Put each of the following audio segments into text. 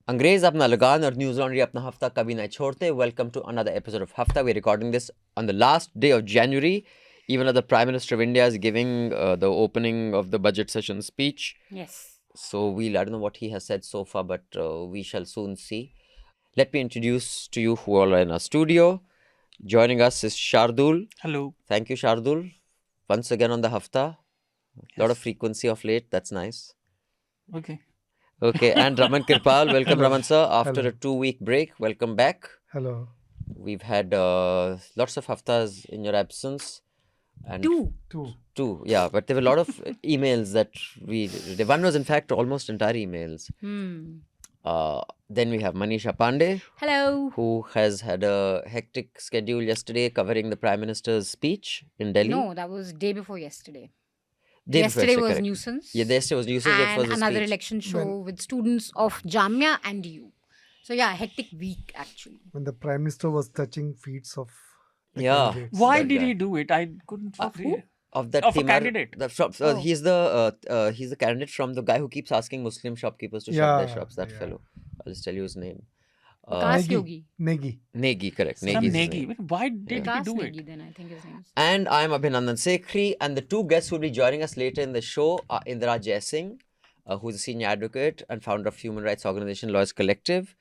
अंग्रेज अपना लगान और न्यूज लॉन्ड्री अपना हफ्ता कभी नहीं छोड़ते. Welcome to another episode of Hafta. We're recording this on the last day of January, even though the Prime Minister of India is giving the opening of the budget session speech. Yes. So I don't know what he has said so far, but we shall soon see. Let me introduce to you who all are in our studio. Joining us is Shardool. Hello. Thank you, Shardool. Once again on the Hafta. A lot of frequency of late. That's nice. Okay. Okay, and Raman Kirpal. Welcome, Hello. Raman sir. After Hello. a 2-week break, welcome back. Hello. We've had lots of haftas in your absence. And Two. Two, yeah. But there were a lot of emails that we... One was, in fact, almost entire emails. Then we have Manisha Pande, Hello. who has had a hectic schedule yesterday covering the Prime Minister's speech in Delhi. No, that was day before yesterday. Day before Yesterday was correct. nuisance. Yeah, yesterday was nuisance. That was And the another speech. election show with students of Jamia and you. So yeah, hectic week actually. When the Prime Minister was touching feet of the Yeah. candidates. Why That did guy. he do it? I couldn't. who? Of that Of a Timar- candidate. Oh. he's the candidate from the guy who keeps asking Muslim shopkeepers to shut their Yeah, shops. That yeah. fellow. I'll just tell you his name. Vikas Yogi. Negi. Negi, correct. Some Negi. is his Negi. name. Why did he Vikas do Negi it? then I think his name is. And I'm Abhinandan Sekhri, and the two guests who will be joining us later in the show are Indira Jaising, who's a senior advocate and founder of human rights organization Lawyers Collective.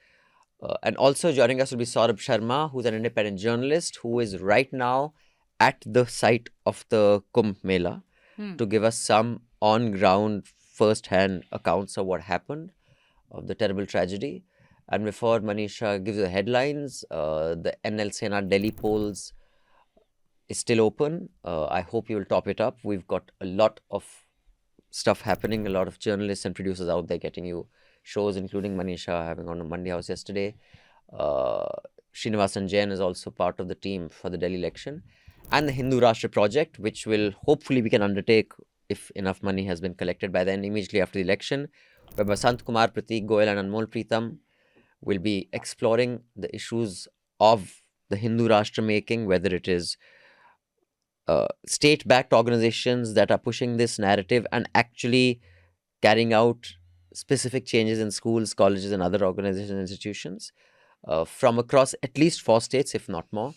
And also joining us will be Saurabh Sharma, who's an independent journalist who is right now at the site of the Kumbh Mela to give us some on-ground, first-hand accounts of what happened, of the terrible tragedy. And before Manisha gives the headlines, the NL Sena Delhi polls is still open. I hope you will top it up. We've got a lot of stuff happening, a lot of journalists and producers out there getting you shows, including Manisha having on a Monday House yesterday. Srinivasan Jain is also part of the team for the Delhi election. And the Hindu Rashtra project, which will hopefully we can undertake if enough money has been collected by then, immediately after the election, where Basant Kumar, Pratik Goyal and Anmol Preetham will be exploring the issues of the Hindu Rashtra making, whether it is state-backed organizations that are pushing this narrative and actually carrying out specific changes in schools, colleges and other organizations and institutions from across at least 4 states, if not more.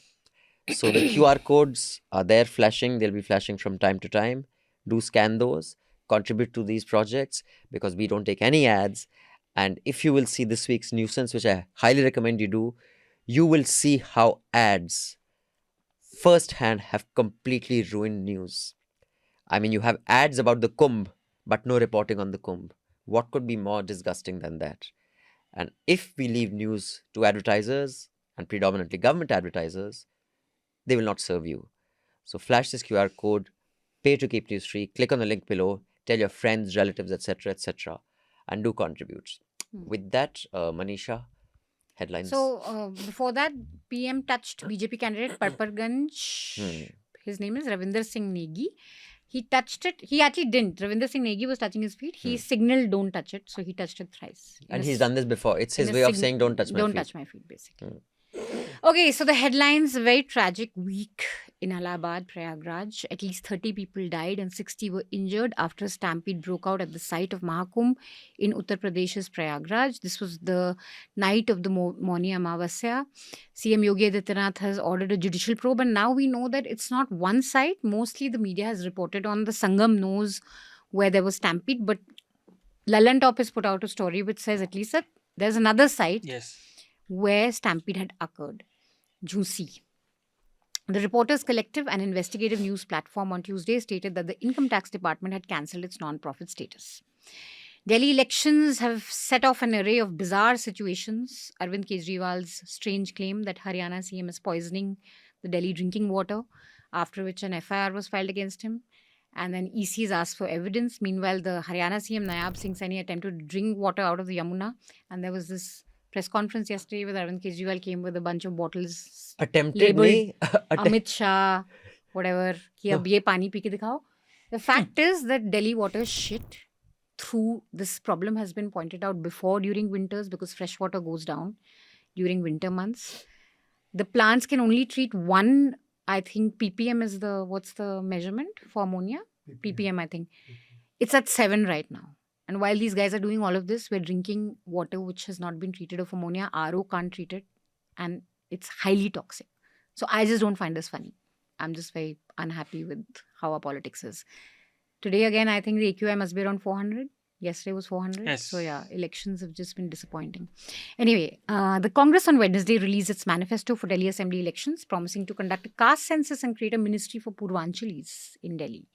So the QR codes are there flashing. They'll be flashing from time to time. Do scan those. Contribute to these projects because we don't take any ads. And if you will see this week's nuisance, which I highly recommend you do, you will see how ads firsthand have completely ruined news. I mean, you have ads about the Kumbh, but no reporting on the Kumbh. What could be more disgusting than that? And if we leave news to advertisers, and predominantly government advertisers, they will not serve you. So flash this QR code, pay to keep news free, click on the link below, tell your friends, relatives, etc., and do contribute. With that, Manisha, headlines. So before that, PM touched BJP candidate Parparganj. His name is Ravinder Singh Negi. He touched it. He actually didn't. Ravinder Singh Negi was touching his feet. He signaled don't touch it. So he touched it thrice. And he's done this before. It's his way of saying don't touch my feet. Don't touch my feet, basically. Okay, so the headlines, a very tragic week in Allahabad, Prayagraj. At least 30 people died and 60 were injured after a stampede broke out at the site of Mahakumbh in Uttar Pradesh's Prayagraj. This was the night of the Mauni Amavasya. CM Yogi Adityanath has ordered a judicial probe, and now we know that it's not one site. Mostly the media has reported on the Sangam nose where there was stampede, but Lalan Top has put out a story which says at least that there's another site Yes. where stampede had occurred, Jhusi. The Reporters Collective, an investigative news platform, on Tuesday stated that the Income Tax Department had cancelled its non-profit status. Delhi elections have set off an array of bizarre situations. Arvind Kejriwal's strange claim that Haryana CM is poisoning the Delhi drinking water, after which an FIR was filed against him. And then EC has asked for evidence. Meanwhile, the Haryana CM Nayab Singh Saini attempted to drink water out of the Yamuna, and there was this press conference yesterday where Arvind Kejriwal came with a bunch of bottles Attempted labeled me. Amit Shah, whatever. Ki ab ye pani pee ke dikhao. The fact is that Delhi water is shit. Through this problem has been pointed out before during winters because fresh water goes down during winter months. The plants can only treat one, I think ppm is the, what's the measurement for ammonia? ppm, I think. It's at 7 right now. And while these guys are doing all of this, we're drinking water which has not been treated of ammonia. RO can't treat it. And it's highly toxic. So I just don't find this funny. I'm just very unhappy with how our politics is. Today, again, I think the AQI must be around 400. Yesterday was 400. Yes. So yeah, elections have just been disappointing. Anyway, the Congress on Wednesday released its manifesto for Delhi Assembly elections, promising to conduct a caste census and create a ministry for Purvanchalis in Delhi.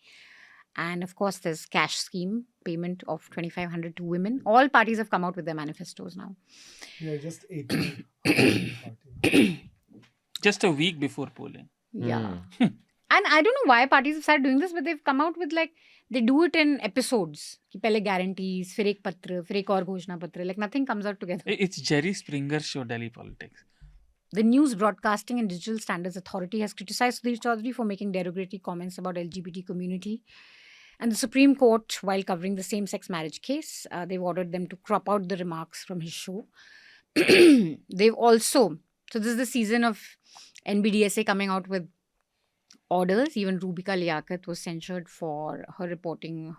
And of course, there's cash scheme, payment of 2,500 to women. All parties have come out with their manifestos now. Yeah, just 18. Just a week before polling. Yeah. And I don't know why parties have started doing this, but they've come out with they do it in episodes. Ki pehle guarantees, fir ek patra, fir ek aur ghoshna patra. Like nothing comes out together. It's Jerry Springer's show, Delhi Politics. The News Broadcasting and Digital Standards Authority has criticized Sudhir Chaudhary for making derogatory comments about LGBT community. And the Supreme Court, while covering the same-sex marriage case, they've ordered them to crop out the remarks from his show. They've also, so this is the season of NBDSA coming out with orders. Even Rubika Liaquat was censured for her reporting,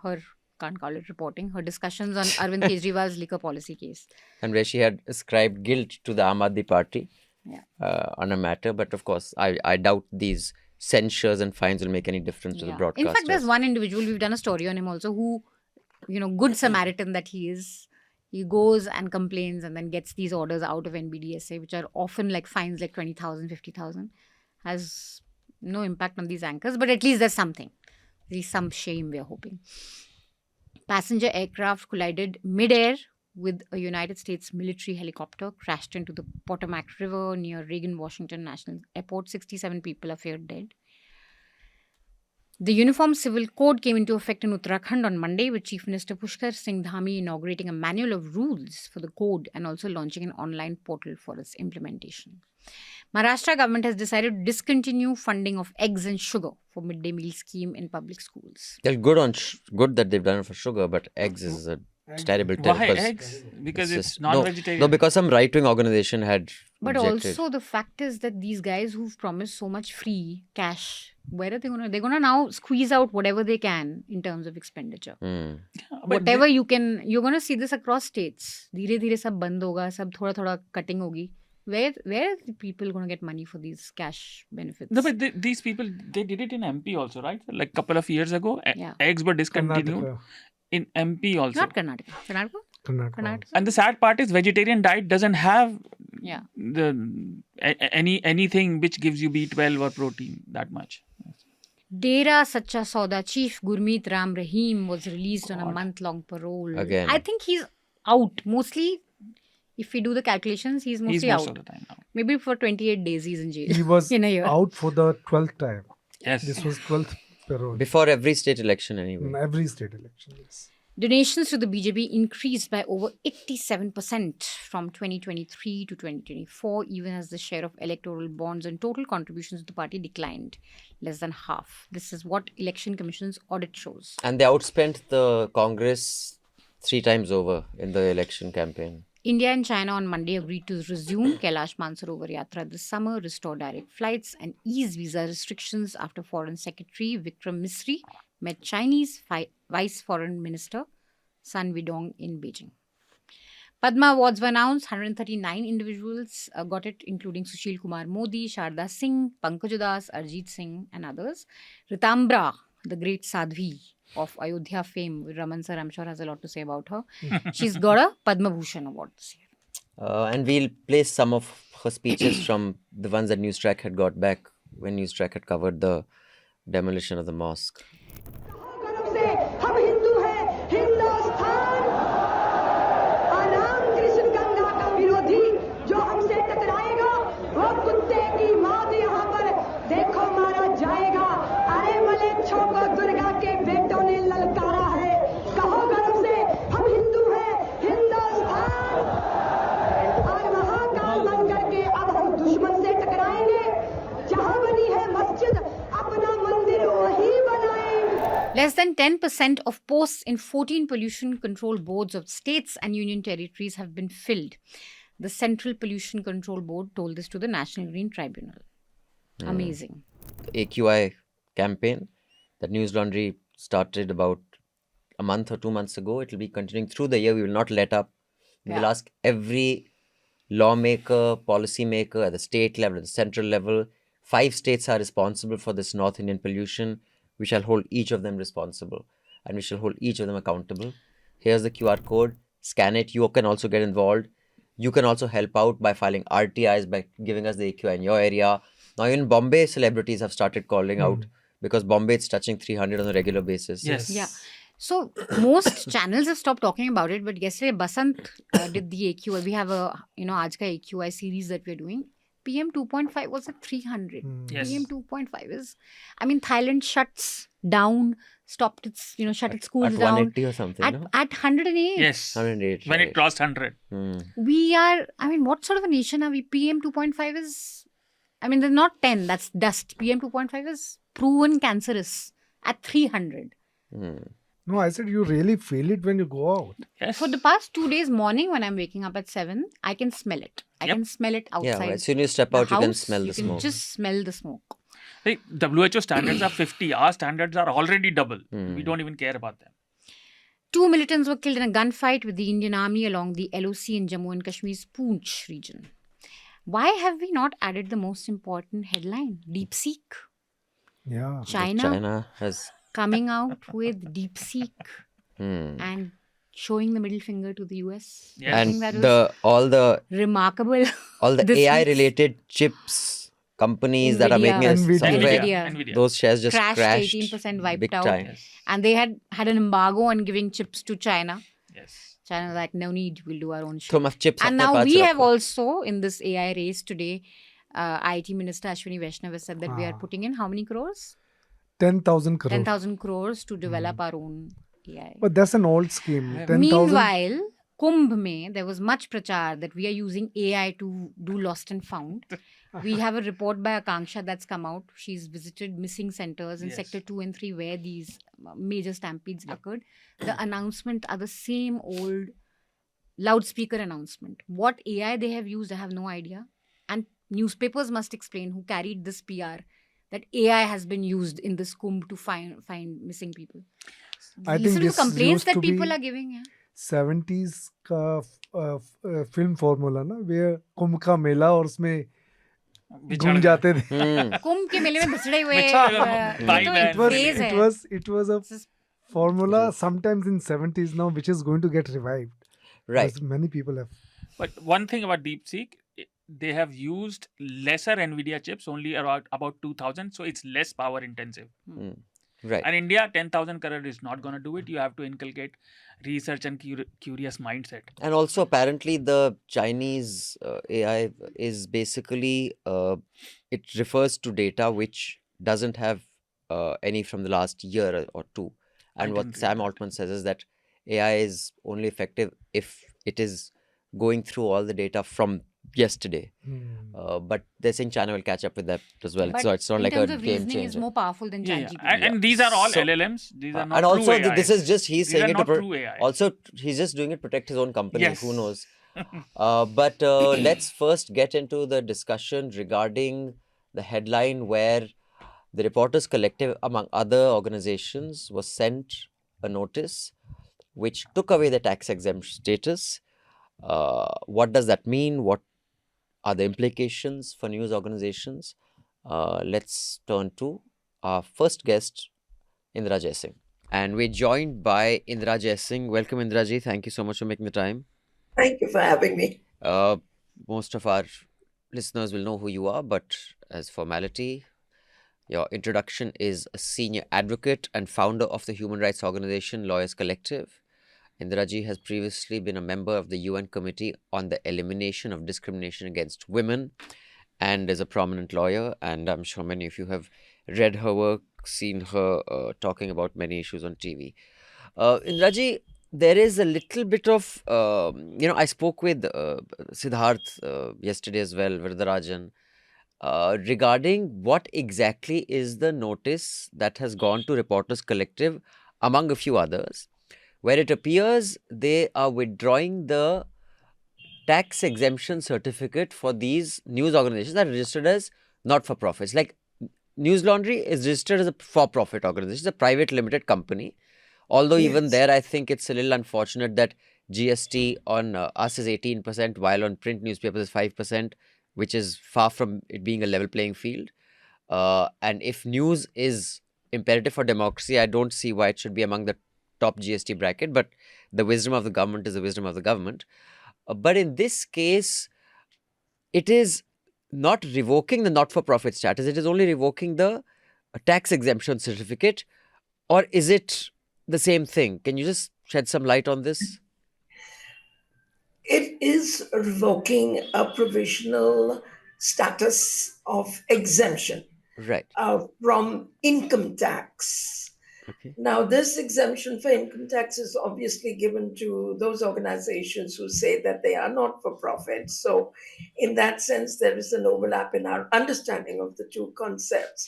can't call it reporting, her discussions on Arvind Kejriwal's liquor policy case. And where she had ascribed guilt to the Aam Aadmi Party on a matter. But of course, I doubt these censures and fines will make any difference to the broadcasters. In fact, there's one individual, we've done a story on him also, who, good Samaritan that he is, he goes and complains and then gets these orders out of NBDSA, which are often like fines like 20,000, 50,000. Has no impact on these anchors, but at least there's something. There's some shame, we're hoping. Passenger aircraft collided mid-air with a United States military helicopter, crashed into the Potomac River near Reagan Washington National Airport. 67 people are feared dead. The Uniform Civil Code came into effect in Uttarakhand on Monday, with Chief Minister Pushkar Singh Dhami inaugurating a manual of rules for the code and also launching an online portal for its implementation. Maharashtra government has decided to discontinue funding of eggs and sugar for midday meal scheme in public schools. They're good that they've done it for sugar, but eggs is a terrible. Why eggs? Because it's non-vegetarian. No, because some right-wing organization had But objected. also the fact is that these guys who've promised so much free cash, where are they going to? They're going to now squeeze out whatever they can in terms of expenditure. Hmm. But Whatever you can, you're going to see this across states. धीरे धीरे सब बंद होगा, सब थोड़ा थोड़ा cutting होगी. Where are the people going to get money for these cash benefits? No, but these people, they did it in MP also, right? Like a couple of years ago, Yeah. eggs were discontinued Karnataka. in MP also. Not Karnataka. Karnataka? And the sad part is vegetarian diet doesn't have Yeah. anything which gives you B12 or protein that much. Dera Sacha Sauda chief Gurmeet Ram Rahim was released on a month-long parole. Again. I think he's out. Mostly, if we do the calculations, he's mostly He's most out. of the time now. Maybe for 28 days he's in jail. He was in a year. out for the 12th time. Yes. This was 12th parole. Before every state election, anyway. In every state election, yes. Donations to the BJP increased by over 87% from 2023 to 2024, even as the share of electoral bonds and total contributions to the party declined less than half. This is what Election Commission's audit shows. And they outspent the Congress 3 times over in the election campaign. India and China on Monday agreed to resume Kailash Mansarovar Yatra this summer, restore direct flights and ease visa restrictions after Foreign Secretary Vikram Misri met Chinese Vice Foreign Minister Sun Weidong in Beijing. Padma Awards were announced. 139 individuals got it, including Sushil Kumar Modi, Sharda Singh, Pankaj Udas, Arjit Singh and others. Ritambra, the great Sadhvi of Ayodhya fame, Raman sir I'm sure has a lot to say about her. She's got a Padma Bhushan award this year. And we'll play some of her speeches from the ones that Newstrack had got back when Newstrack had covered the demolition of the mosque. हम हिंदू हैं हिंदुस्तान और राम कृष्ण गंगा का विरोधी जो हमसे टकराएगा वो कुत्ते की मौत यहाँ पर देखो मारा जाएगा अरे मले को दुर्गा के बेटों ने ललकारा है कहो गर्व से हम हिंदू हैं हिंदुस्तान और महाकाल बन करके अब हम दुश्मन से टकराएंगे जहाँ बनी है मस्जिद अपना मंदिर वही बनाएंगे. Less than 10% of posts in 14 pollution control boards of states and union territories have been filled. The Central Pollution Control Board told this to the National Green Tribunal. Amazing. AQI campaign that Newslaundry started about a month or 2 months ago. It will be continuing through the year. We will not let up. We will Yeah. ask every lawmaker, policymaker at the state level, at the central level. 5 states are responsible for this North Indian pollution. We shall hold each of them responsible and we shall hold each of them accountable. Here's the QR code. Scan it. You can also get involved. You can also help out by filing RTIs, by giving us the AQI in your area. Now, even Bombay celebrities have started calling out because Bombay is touching 300 on a regular basis. Yes. Yeah. So most channels have stopped talking about it, but yesterday Basant did the AQI. We have a Aaj Ka AQI series that we're doing. PM 2.5 was at 300. Yes. PM 2.5 is, Thailand shuts down, shut its schools At down 180 or something, no? at 108. Yes. 108. When right. it crossed 100. We are, what sort of a nation are we? PM 2.5 is, there's not 10, that's dust. PM 2.5 is proven cancerous at 300. No, I said you really feel it when you go out. Yes. For the past 2 days morning when I'm waking up at 7, I can smell it. I Yep. can smell it outside. Yeah, as soon as you step the out, you can house, smell the you smoke. can just smell the smoke. See, WHO standards are 50. Our standards are already double. We don't even care about them. 2 militants were killed in a gunfight with the Indian Army along the LOC in Jammu and Kashmir's Poonch region. Why have we not added the most important headline? DeepSeek. Yeah. China has... coming out with DeepSeek Hmm. and showing the middle finger to the US. Yes. I And think that was all the remarkable. AI this week's related chips companies that are Nvidia. making it Nvidia. somewhere, Nvidia. those shares just Crashed, crashed 18% wiped big out. time. Yes. And they had an embargo on giving chips to China. Yes. China was like, no need, we'll do our own shit. So much chips. And apne now paas we rakho. have also, in this AI race today, IT Minister Ashwini Vaishnav has said that we are putting in how many crores? 10,000 crore. 10,000 crores to develop our own AI. But that's an old scheme. 10,000. Meanwhile, Kumbh mein, there was much prachar that we are using AI to do lost and found. We have a report by Akanksha that's come out. She's visited missing centers in Yes. sector 2 and 3 where these major stampedes occurred. The announcement are the same old loudspeaker announcement. What AI they have used, I have no idea. And newspapers must explain who carried this PR that AI has been used in this Kumbh to find missing people. I Listen think to the this complaints used that to people be are giving. Yeah. 70s का film formula ना, where कुंभ का मेला और उसमें घूम जाते थे. कुंभ के मेले में घुसड़े हुए Bye, man. It was a formula sometimes in 70s now, which is going to get revived. Right. Because many people have. But one thing about DeepSeek, they have used lesser NVIDIA chips, only about 2,000. So it's less power intensive. Right. And India, 10,000 crore is not going to do it. You have to inculcate research and curious mindset. And also, apparently, the Chinese AI is basically, it refers to data which doesn't have any from the last year or two. And I what didn't read Sam that. Altman says is that AI is only effective if it is going through all the data from yesterday. But they're saying China will catch up with that as well. But So it's not like a in terms of game reasoning, is changer. more powerful than Yeah, yeah. ChatGPT. And these are all So- LLMs. These are not And also, true AI. this is just he's These saying are it to not true AI. also he's just doing it to protect his own company. Yes. Who knows? But let's first get into the discussion regarding the headline where the Reporters Collective, among other organizations, was sent a notice which took away the tax exempt status. What does that mean? What are the implications for news organizations? Let's turn to our first guest, Indira Jaising. And we're joined by Indira Jaising. Welcome, Indira ji. Thank you so much for making the time. Thank you for having me. Most of our listeners will know who you are, but as formality, your introduction is a senior advocate and founder of the human rights organization Lawyers Collective. Indira ji has previously been a member of the UN Committee on the Elimination of Discrimination Against Women and is a prominent lawyer. And I'm sure many of you have read her work, seen her talking about many issues on TV. Indira ji, there is a little bit of, I spoke with Siddharth yesterday as well, Vardarajan, regarding what exactly is the notice that has gone to Reporters Collective, among a few others, where it appears they are withdrawing the tax exemption certificate for these news organizations that are registered as not-for-profits. Like Newslaundry is registered as a for-profit organization, it's a private limited company Although even Yes. there, I think it's a little unfortunate that GST on us is 18%, while on print newspapers is 5%, which is far from it being a level playing field. And if news is imperative for democracy, I don't see why it should be among the top GST bracket. But the wisdom of the government is the wisdom of the government. But in this case, it is not revoking the not for profit status, it is only revoking the tax exemption certificate. Or is it the same thing? Can you just shed some light on this? It is revoking a provisional status of exemption Right. from income tax. Okay. Now, this exemption for income tax is obviously given to those organizations who say that they are not for profit. So, in that sense, there is an overlap in our understanding of the two concepts.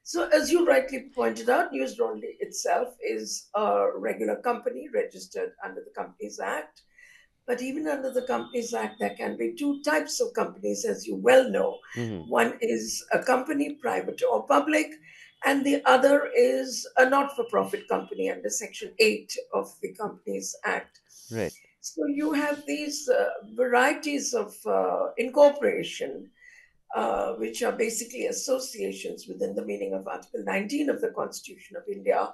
So, as you rightly pointed out, Newslaundry itself is a regular company registered under the Companies Act. But even under the Companies Act, there can be two types of companies, as you well know. Mm-hmm. One is a company, private or public, and the other is a not for profit company under Section 8 of the Companies Act. Right. So you have these varieties of incorporation, which are basically associations within the meaning of Article 19 of the Constitution of India,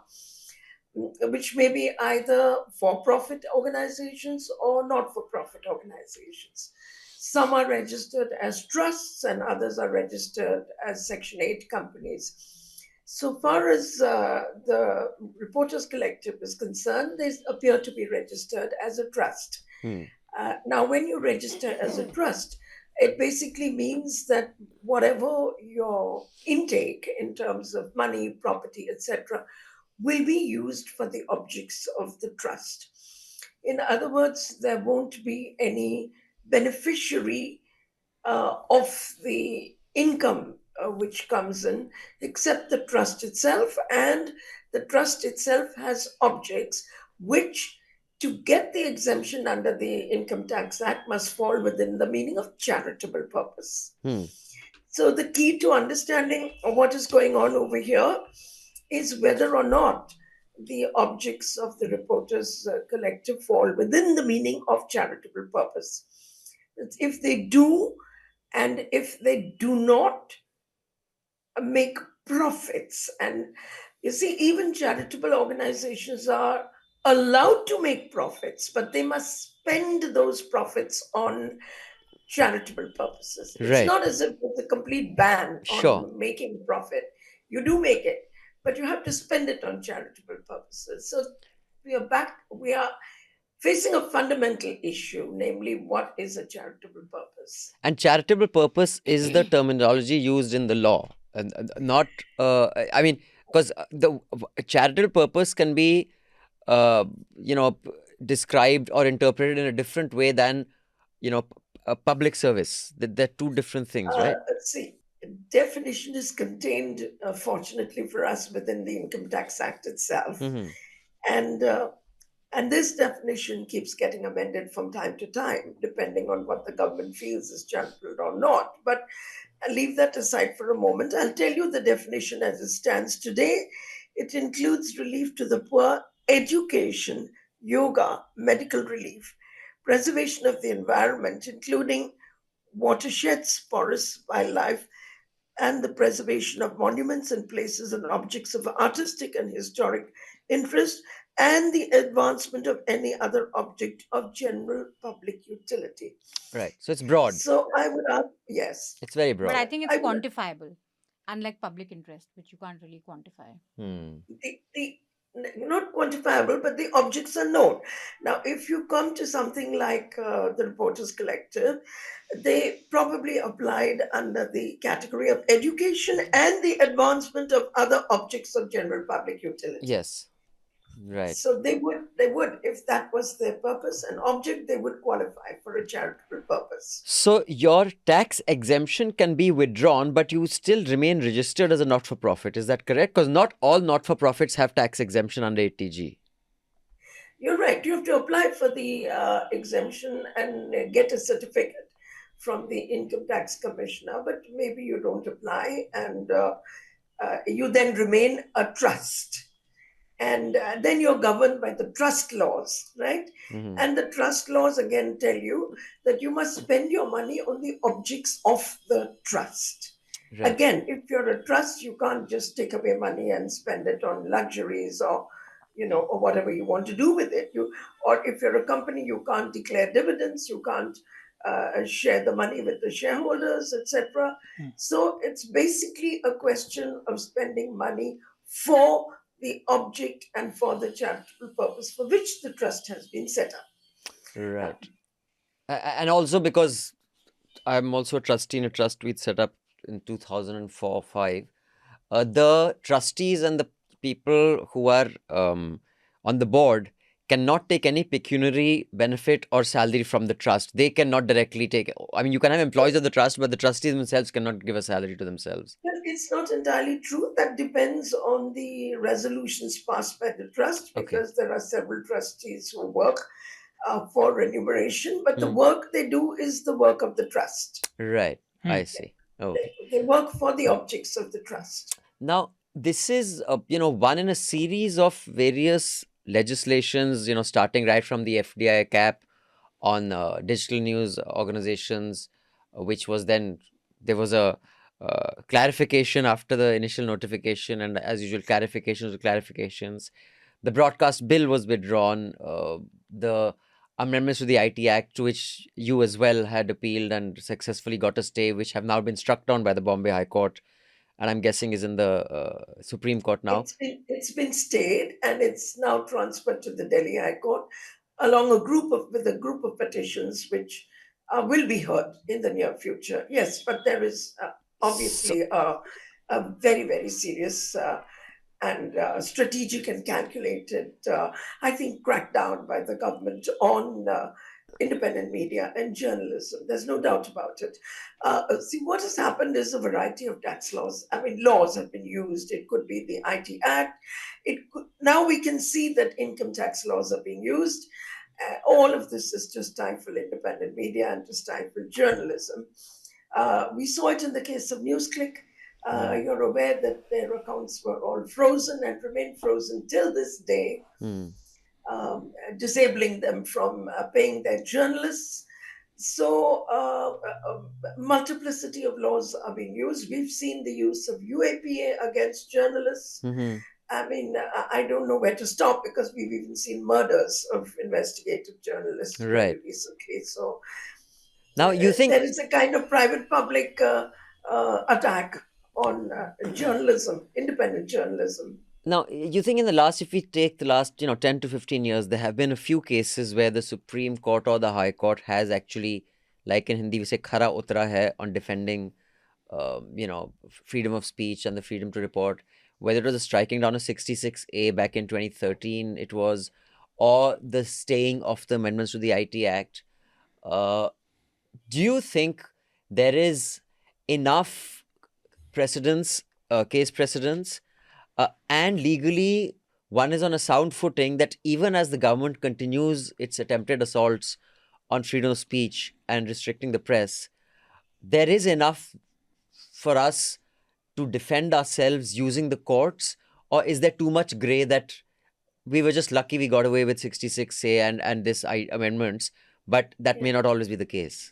which may be either for profit organizations or not for profit organizations. Some are registered as trusts and others are registered as Section 8 companies. So far as the Reporters Collective is concerned, they appear to be registered as a trust. Hmm. Now, when you register as a trust, it basically means that whatever your intake in terms of money, property, etc., will be used for the objects of the trust. In other words, there won't be any beneficiary of the income which comes in except the trust itself, and the trust itself has objects which, to get the exemption under the Income Tax Act, must fall within the meaning of charitable purpose. Hmm. So the key to understanding what is going on over here is whether or not the objects of the Reporters Collective fall within the meaning of charitable purpose. If they do, and if they do not make profits, and you see, even charitable organizations are allowed to make profits, but they must spend those profits on charitable purposes. It's Right. not as if it's a complete ban Sure. on making profit. You do make it, but you have to spend it on charitable purposes. So we are facing a fundamental issue, namely, what is a charitable purpose? And charitable purpose is the terminology used in the law, and not. I mean, because the charitable purpose can be, uh, you know, described or interpreted in a different way than, a public service. They're two different things, right? Let's see. Definition is contained, fortunately for us, within the Income Tax Act itself, Mm-hmm. and and this definition keeps getting amended from time to time, depending on what the government feels is charitable or not. But I'll leave that aside for a moment. I'll tell you the definition as it stands today. It includes relief to the poor, education, yoga, medical relief, preservation of the environment, including watersheds, forests, wildlife, and the preservation of monuments and places and objects of artistic and historic interest, and the advancement of any other object of general public utility. Right. So it's broad. So I would ask, yes, It's very But I broad. think it's I would. quantifiable, unlike public interest, which you can't really quantify. Hmm. The not quantifiable, but the objects are known. Now, if you come to something like the Reporters Collective, they probably applied under the category of education and the advancement of other objects of general public utility. Yes. Right. So they would, if that was their purpose, an object, they would qualify for a charitable purpose. So your tax exemption can be withdrawn, but you still remain registered as a not-for-profit. Is that correct? Because not all not-for-profits have tax exemption under 80G. You're right. You have to apply for the exemption and get a certificate from the Income Tax Commissioner, but maybe you don't apply, and you then remain a trust. And then you're governed by the trust laws, right? Mm-hmm. And the trust laws again tell you that you must spend your money on the objects of the trust. Right. Again, if you're a trust, you can't just take away money and spend it on luxuries or, or whatever you want to do with it. Or if you're a company, you can't declare dividends, you can't share the money with the shareholders, etc. Hmm. So it's basically a question of spending money for the object and for the charitable purpose for which the trust has been set up. Right. And also because I'm also a trustee in a trust we set up in 2004-5. The trustees and the people who are on the board cannot take any pecuniary benefit or salary from the trust. They cannot directly take. I mean, you can have employees of the trust, but the trustees themselves cannot give a salary to themselves. Well, it's not entirely true. That depends on the resolutions passed by the trust, Okay. because there are several trustees who work for remuneration, but the Hmm. work they do is the work of the trust. Right. Hmm. I see. Okay. They work for the objects of the trust. Now, this is, one in a series of various legislations, starting right from the FDI cap on digital news organizations, which was then, there was a clarification after the initial notification, and as usual, clarifications to clarifications. The broadcast bill was withdrawn. The amendments to the IT Act, to which you as well had appealed and successfully got a stay, which have now been struck down by the Bombay High Court, and I'm guessing is in the Supreme Court now. It's been stayed, and it's now transferred to the Delhi High Court, along with a group of petitions which will be heard in the near future. Yes, but there is obviously a very, very serious and strategic and calculated, I think, crackdown by the government on independent media and journalism. There's no doubt about it. See, what has happened is a variety of tax laws. I mean, laws have been used. It could be the IT Act. Now we can see that income tax laws are being used. All of this is to stifle independent media and to stifle journalism. We saw it in the case of NewsClick. You're aware that their accounts were all frozen and remain frozen till this day, disabling them from paying their journalists. So, multiplicity of laws are being used. We've seen the use of UAPA against journalists. Mm-hmm. I mean, I don't know where to stop, because we've even seen murders of investigative journalists very Right. recently. So, Now, you think there is a kind of private-public attack on journalism, independent journalism. Now, you think in the last, if we take the last, 10 to 15 years, there have been a few cases where the Supreme Court or the High Court has actually, like in Hindi, we say, khara utra hai on defending, freedom of speech and the freedom to report. Whether it was a striking down of 66A back in 2013, it was, or the staying of the amendments to the IT Act. Do you think there is enough precedence, case precedence, and legally one is on a sound footing that even as the government continues its attempted assaults on freedom of speech and restricting the press, there is enough for us to defend ourselves using the courts? Or is there too much grey that we were just lucky we got away with 66A and this amendments, but that may not always be the case?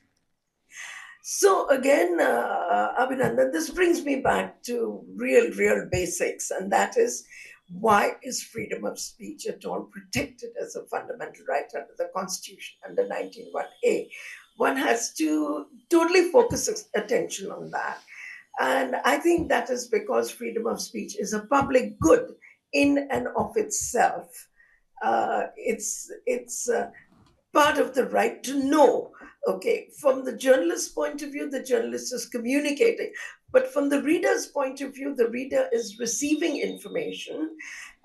So again, Abhinandan, this brings me back to real basics, and that is, why is freedom of speech at all protected as a fundamental right under the Constitution, under 19(1)(a)? One has to totally focus attention on that. And I think that is because freedom of speech is a public good in and of itself. It's part of the right to know. Okay, from the journalist's point of view, the journalist is communicating. But from the reader's point of view, the reader is receiving information,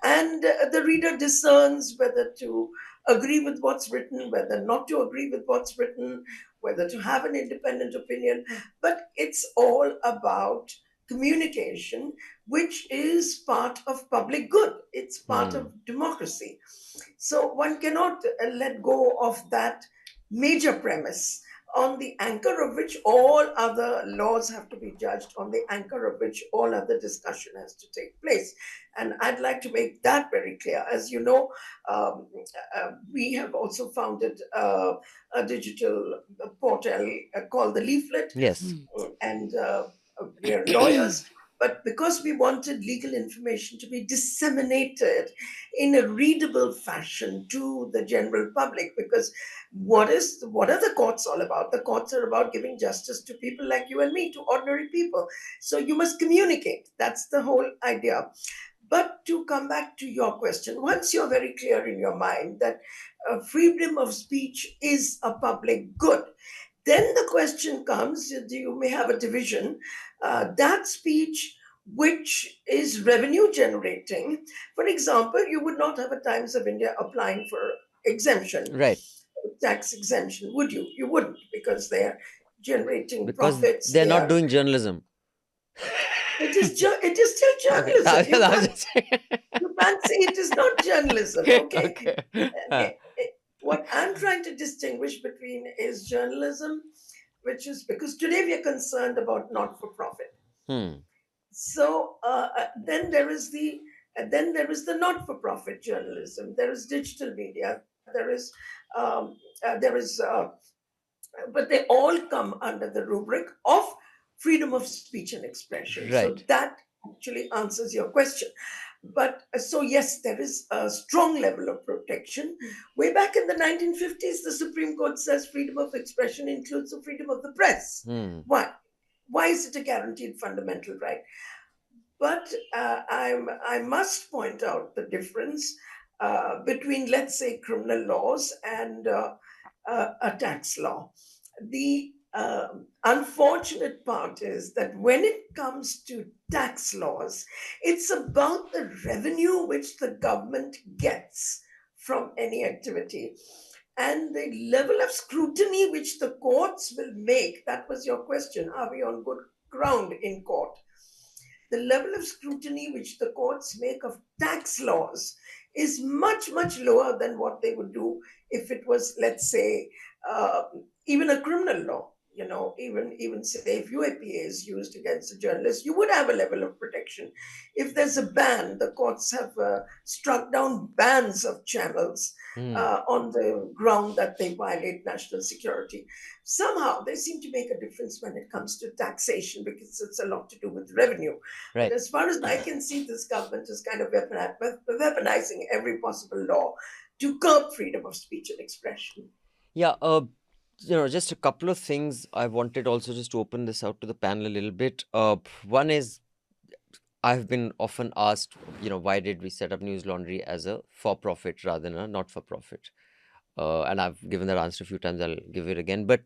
and the reader discerns whether to agree with what's written, whether not to agree with what's written, whether to have an independent opinion. But it's all about communication, which is part of public good. It's part of democracy. So one cannot let go of that major premise on the anchor of which all other laws have to be judged, on the anchor of which all other discussion has to take place. And I'd like to make that very clear. As you know, um, we have also founded a digital portal called the Leaflet, Yes. and we are lawyers. But because we wanted legal information to be disseminated in a readable fashion to the general public, because what are the courts all about? The courts are about giving justice to people like you and me, to ordinary people. So you must communicate. That's the whole idea. But to come back to your question, once you're very clear in your mind that freedom of speech is a public good, then the question comes, you may have a division, that speech which is revenue generating. For example, you would not have a Times of India applying for exemption, Right. tax exemption, would you? You wouldn't, because they're generating Because profits. they're They not are. doing journalism. It is still Okay. journalism. You I was can't just saying. you can't say it is not journalism. Okay. Okay. Okay. What I'm trying to distinguish between is journalism, which is because today we are concerned about not for profit. Hmm. So then there is the not for profit journalism. There is digital media. There is but they all come under the rubric of freedom of speech and expression. So Right. that actually answers your question. But so, yes, there is a strong level of protection. Way back in the 1950s, the Supreme Court says freedom of expression includes the freedom of the press. Hmm. Why? Why is it a guaranteed fundamental right? But I must point out the difference between, let's say, criminal laws and a tax law. The unfortunate part is that when it comes to tax laws, it's about the revenue which the government gets from any activity. And the level of scrutiny which the courts will make, that was your question, are we on good ground in court? The level of scrutiny which the courts make of tax laws is much, much lower than what they would do if it was, let's say, uh, even a criminal law. You know, even say if UAPA is used against a journalist, you would have a level of protection. If there's a ban, the courts have struck down bans of channels Hmm. on the ground that they violate national security. Somehow they seem to make a difference when it comes to taxation because it's a lot to do with revenue. But Right. as far as I can see, this government is kind of weaponizing every possible law to curb freedom of speech and expression. Yeah. Just a couple of things I wanted also just to open this out to the panel a little bit. One is I've been often asked, why did we set up Newslaundry as a for-profit rather than a not-for-profit? And I've given that answer a few times. I'll give it again. But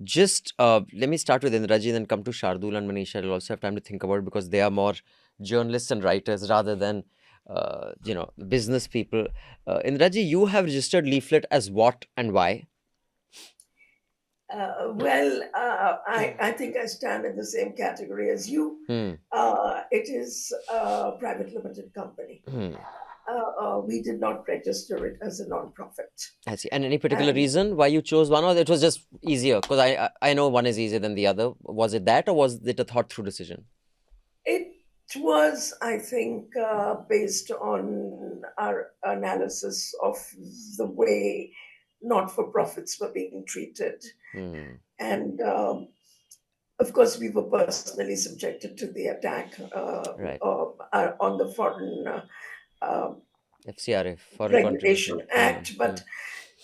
just let me start with Indiraji, then come to Shardool and Manisha. I'll also have time to think about it because they are more journalists and writers rather than, business people. Indiraji, you have registered Leaflet as what and why? I think I stand in the same category as you. Hmm. It is a private limited company. Hmm. We did not register it as a non-profit. I see. And any particular And reason why you chose one, or it was just easier? Because I know one is easier than the other. Was it that, or was it a thought-through decision? it was, I think, based on our analysis of the way not-for-profits were being treated. Hmm. And of course, we were personally subjected to the attack Right. on the Foreign FCRA, Foreign Regulation Contribution. Act, but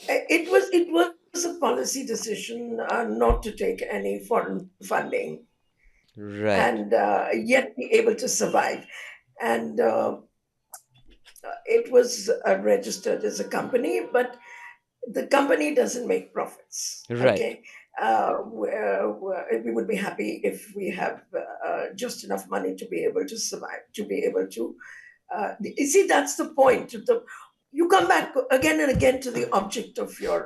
it was a policy decision not to take any foreign funding Right. and yet be able to survive. And it was registered as a company, but the company doesn't make profits. Right. Okay. We would be happy if we have just enough money to be able to survive, to be able to. You see, that's the point. You come back again and again to the object of your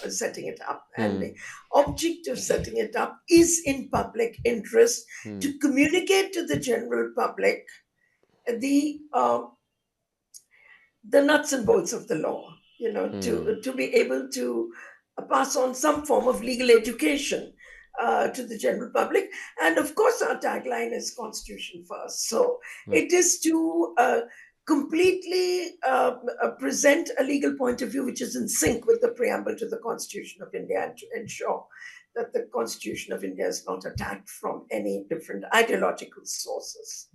setting it up. And the object of setting it up is in public interest to communicate to the general public the nuts and bolts of the law, to be able to pass on some form of legal education to the general public. And of course, our tagline is Constitution First. So it is to completely present a legal point of view which is in sync with the preamble to the Constitution of India, and to ensure that the Constitution of India is not attacked from any different ideological sources.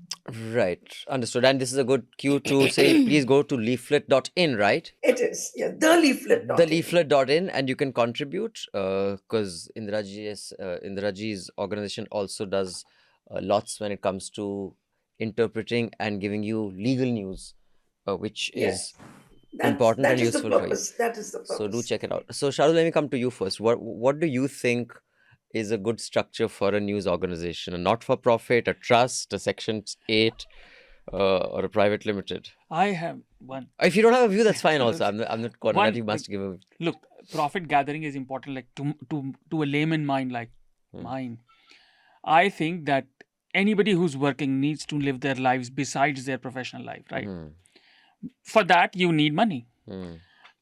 Right. Understood. And this is a good cue to say, please go to leaflet.in, right? It is, yeah, the leaflet. The leaflet.in, and you can contribute because Indiraji's organization also does lots when it comes to interpreting and giving you legal news, which is important and useful for you. That is the purpose. So do check it out. So Shardool, let me come to you first. What do you think is a good structure for a news organization? A not-for-profit, a trust, a Section 8, or a private limited? I have one. If you don't have a view, that's fine also. I'm not cornered. One, You must give a... Look, profit gathering is important, like to a layman mind like mine. I think that anybody who's working needs to live their lives besides their professional life, right? For that, you need money.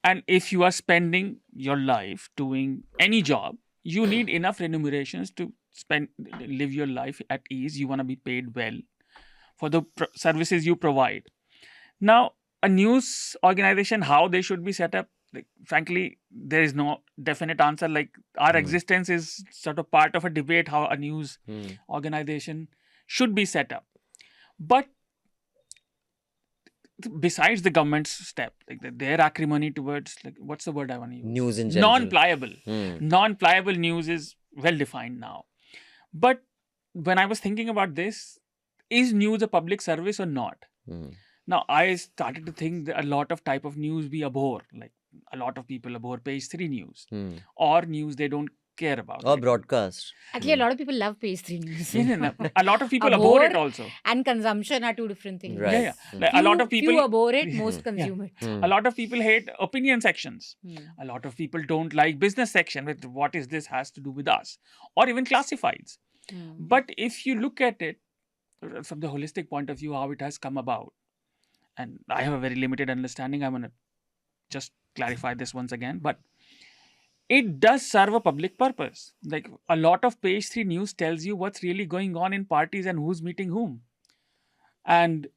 And if you are spending your life doing any job, you need enough remunerations to live your life at ease. You want to be paid well for the services you provide. Now, a news organization, how they should be set up, like, frankly, there is no definite answer. Like, our existence is sort of part of a debate how a news organization should be set up. But besides the government's step, like their acrimony towards, like, what's the word I want to use? News in general. Non-pliable. Non-pliable news is well defined now. But when I was thinking about this, is news a public service or not? Now, I started to think that a lot of type of news we abhor. Like, a lot of people abhor page 3 news or news they don't care about. Or broadcast. Actually, a lot of people love page 3 news. A lot of people abhor it also. And consumption are two different things. Right. Yeah. Like, a lot of people... Few abhor it, most consume it. A lot of people hate opinion sections. A lot of people don't like business section with what is this has to do with us. Or even classifieds. But if you look at it from the holistic point of view, how it has come about, and I have a very limited understanding, I'm going to just clarify this once again, but it does serve a public purpose. Like, a lot of page 3 news tells you what's really going on in parties and who's meeting whom. And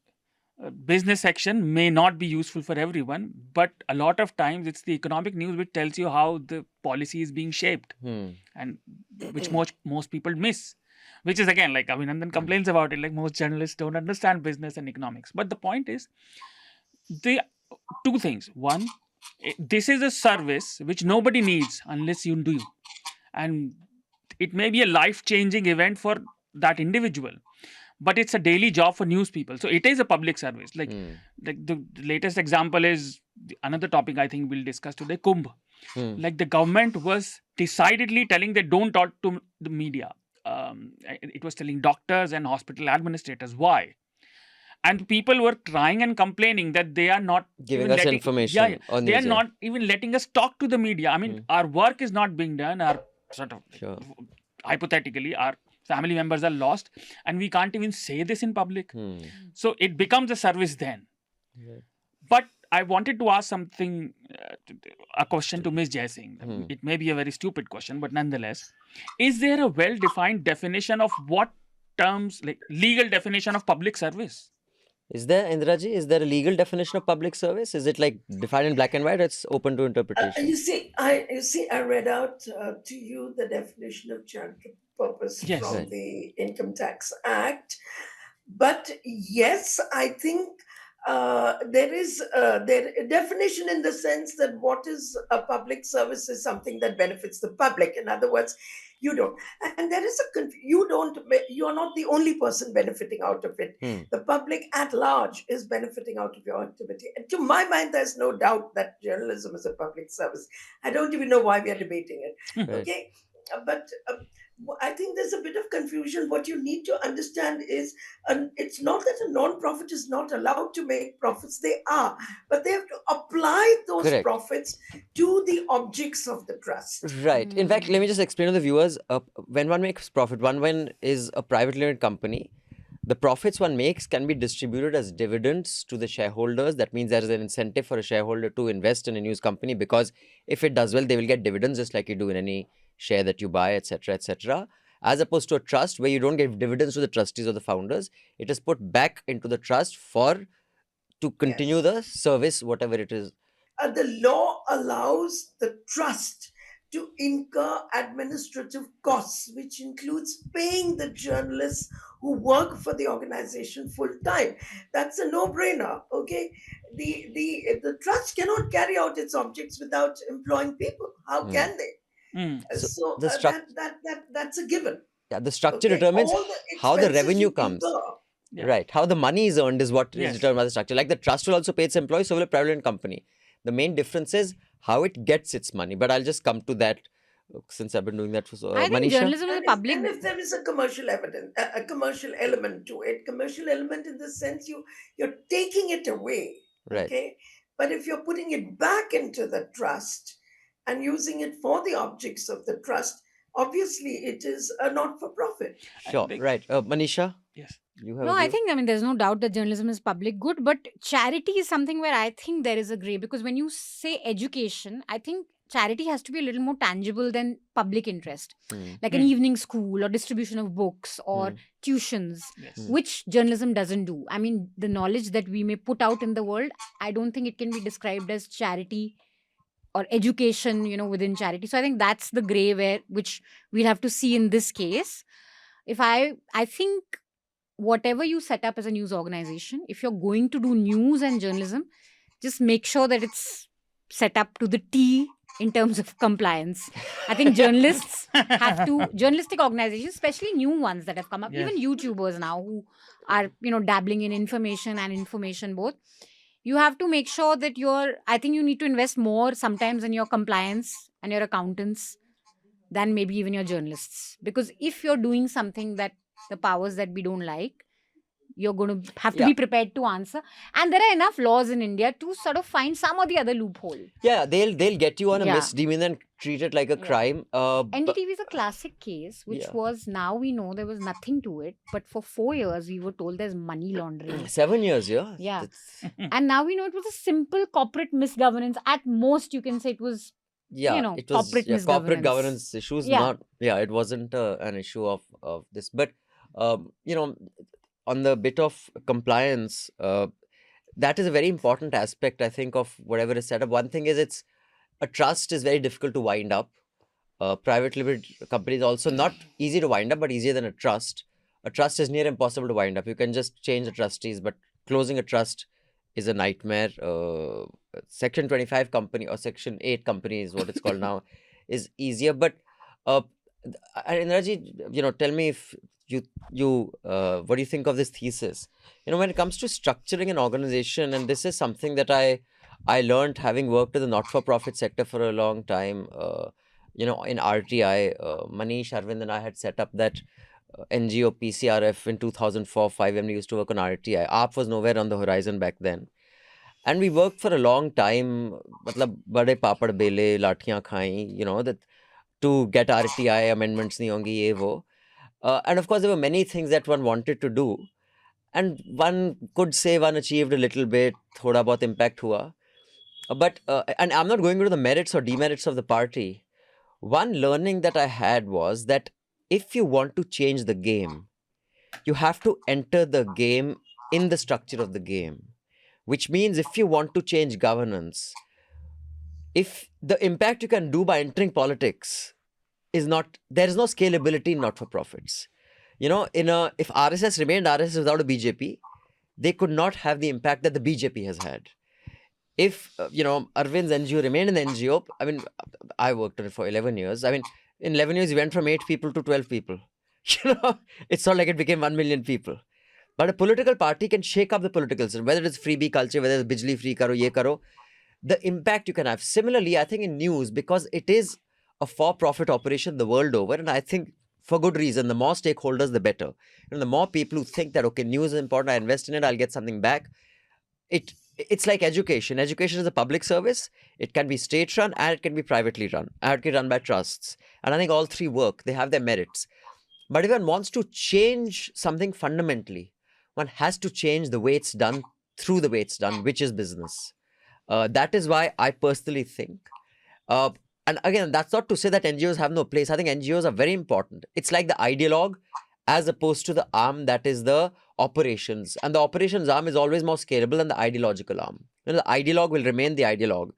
business section may not be useful for everyone, but a lot of times it's the economic news which tells you how the policy is being shaped, and which most people miss. Which is, again, like Abhinandan complains about it, like most journalists don't understand business and economics. But the point is, the two things. One, this is a service which nobody needs unless you do. And it may be a life-changing event for that individual. But it's a daily job for news people. So it is a public service. Like the latest example is another topic I think we'll discuss today, Kumbh. Like, the government was decidedly telling they don't talk to the media. It was telling doctors and hospital administrators. Why? And people were crying and complaining that they are not giving us information. They are not even letting us talk to the media. I mean, our work is not being done. Our sort of hypothetically, our family members are lost, and we can't even say this in public. So it becomes a service then. But I wanted to ask something, a question to Ms. Jaising. It may be a very stupid question, but nonetheless, is there a well-defined definition of what terms, like legal definition of public service? Is there, Indiraji, is there a legal definition of public service? Is it like defined in black and white, or it's open to interpretation? You see, I read out to you the definition of charitable purpose from the Income Tax Act. But yes, I think there is a definition in the sense that what is a public service is something that benefits the public. In other words, you don't, and there is you are not the only person benefiting out of it. The public at large is benefiting out of your activity. And to my mind, there's no doubt that journalism is a public service. I don't even know why we are debating it. Okay, but I think there's a bit of confusion. What you need to understand is it's not that a non-profit is not allowed to make profits. They are, but they have to apply those profits to the objects of the trust. Right. In fact, let me just explain to the viewers. When one makes profit, one is a private limited company, the profits one makes can be distributed as dividends to the shareholders. That means there is an incentive for a shareholder to invest in a news company, because if it does well, they will get dividends just like you do in any share that you buy, etc., etc. As opposed to a trust where you don't give dividends to the trustees or the founders. It is put back into the trust to continue Yes. the service, whatever it is. The law allows the trust to incur administrative costs, which includes paying the journalists who work for the organization full time. That's a no-brainer. Okay, the trust cannot carry out its objects without employing people. How Hmm. can they? Mm. So So the structure, that's a given. the structure Okay, determines all the how the expenses revenue you comes. incur. Yeah. Right. How the money is earned is what is Yes. determined by the structure. Like the trust will also pay its employees, so will a private company. The main difference is how it gets its money. But I'll just come to that since I've been doing that for so. I think Manisha? journalism is a public. And if there is a commercial evidence, a commercial element to it, commercial element in the sense you're taking it away, Right. okay? But if you're putting it back into the trust and using it for the objects of the trust, obviously it is a not-for-profit. Sure. Like- Right. Manisha, Yes. you have No, a I view? think, I mean, there's no doubt that journalism is public good, but charity is something where I think there is a gray, because when you say education, I think charity has to be a little more tangible than public interest, Hmm. like an Hmm. evening school or distribution of books or Hmm. tuitions, Yes. which journalism doesn't do. I mean, the knowledge that we may put out in the world, I don't think it can be described as charity or education, within charity. So I think that's the gray which we'll have to see in this case. I think whatever you set up as a news organization, if you're going to do news and journalism, just make sure that it's set up to the T in terms of compliance. I think journalists have to, journalistic organizations, especially new ones that have come up, Yes. even YouTubers now who are, dabbling in information and information both. You have to make sure that I think you need to invest more sometimes in your compliance and your accountants than maybe even your journalists. Because if you're doing something that the powers that we don't like, you're going to have to Yeah. be prepared to answer. And there are enough laws in India to sort of find some or the other loophole. Yeah, they'll get you on a Yeah. misdemeanor and treat it like a Yeah. crime. NDTV is a classic case, which Yeah. was, now we know there was nothing to it. But for 4 years, we were told there's money laundering. 7 years, yeah. Yeah. That's- And now we know it was a simple corporate misgovernance. At most, you can say it was, yeah, corporate corporate misgovernance. governance issues. Yeah. It wasn't an issue of this. But on the bit of compliance, that is a very important aspect, I think, of whatever is set up. One thing is a trust is very difficult to wind up. Private limited companies also not easy to wind up, but easier than a trust. A trust is near impossible to wind up. You can just change the trustees, but closing a trust is a nightmare. Section 25 company or Section 8 company is what it's called now, is easier. But Indraji, tell me if what do you think of this thesis? When it comes to structuring an organization, and this is something that I learned having worked in the not-for-profit sector for a long time. In RTI, Manish, Arvind and I had set up that NGO PCRF in 2004-5 when we used to work on RTI. AAP was nowhere on the horizon back then. And we worked for a long time, matlab, bade papad bele, lathiyan khayi, that to get RTI amendments nahi hongi, ye wo. And of course, there were many things that one wanted to do. And one could say one achieved a little bit, thoda bahut impact hua. But, and I'm not going into the merits or demerits of the party. One learning that I had was that if you want to change the game, you have to enter the game in the structure of the game. Which means if you want to change governance, if the impact you can do by entering politics is not, there is no scalability in not-for-profits. If RSS remained RSS without a BJP, they could not have the impact that the BJP has had. If, Arvind's NGO remained an NGO, I mean, I worked on it for 11 years. I mean, in 11 years, we went from 8 people to 12 people. It's not like it became 1 million people. But a political party can shake up the political system, whether it's freebie culture, whether it's bijli free karo, ye karo, the impact you can have. Similarly, I think in news, because it is a for-profit operation the world over, and I think for good reason, the more stakeholders, the better. The more people who think that, okay, news is important, I invest in it, I'll get something back. It's like education. Education is a public service. It can be state-run and it can be privately run. And it can be run by trusts. And I think all three work. They have their merits. But if one wants to change something fundamentally, one has to change the way it's done through the way it's done, which is business. That is why I personally think, uh, and again, that's not to say that NGOs have no place. I think NGOs are very important. It's like the ideologue as opposed to the arm that is the operations. And the operations arm is always more scalable than the ideological arm. The ideologue will remain the ideologue,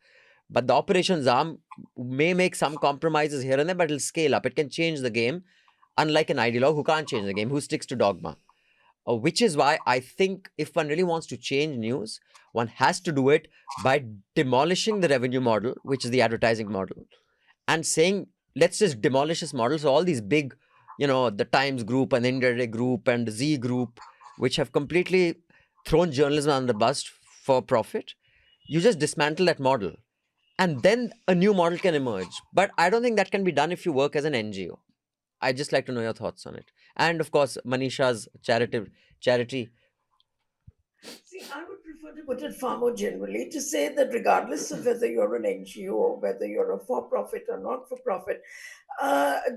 but the operations arm may make some compromises here and there, but it'll scale up. It can change the game, unlike an ideologue who can't change the game, who sticks to dogma. Which is why I think if one really wants to change news, one has to do it by demolishing the revenue model, which is the advertising model, and saying, let's just demolish this model. So all these big, the Times Group and the Indira Group and the Z Group, which have completely thrown journalism on the bus for profit, you just dismantle that model. And then a new model can emerge. But I don't think that can be done if you work as an NGO. I'd just like to know your thoughts on it. And of course, Manisha's charity. See, I would prefer to put it far more generally to say that regardless of whether you're an NGO or whether you're a for-profit or not-for-profit,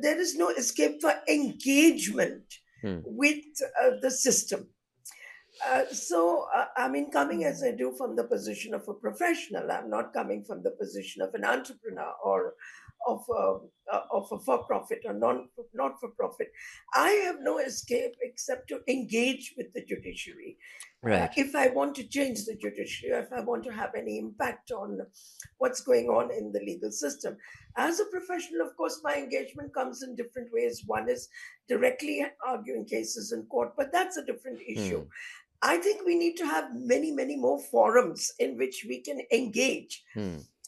there is no escape for engagement with the system. Coming as I do from the position of a professional, I'm not coming from the position of an entrepreneur or of a for-profit or not-for-profit. I have no escape except to engage with the judiciary. Right. If I want to change the judiciary, if I want to have any impact on what's going on in the legal system. As a professional, of course, my engagement comes in different ways. One is directly arguing cases in court, but that's a different issue. I think we need to have many, many more forums in which we can engage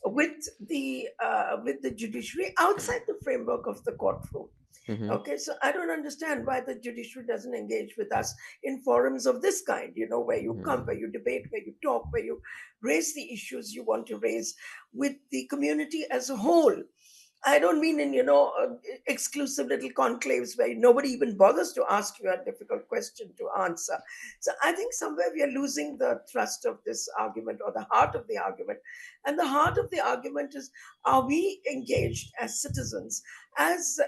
with the judiciary outside the framework of the courtroom. Okay, so I don't understand why the judiciary doesn't engage with us in forums of this kind, where you come, where you debate, where you talk, where you raise the issues you want to raise with the community as a whole. I don't mean in, exclusive little conclaves where nobody even bothers to ask you a difficult question to answer. So I think somewhere we are losing the thrust of this argument or the heart of the argument. And the heart of the argument is, are we engaged as citizens, as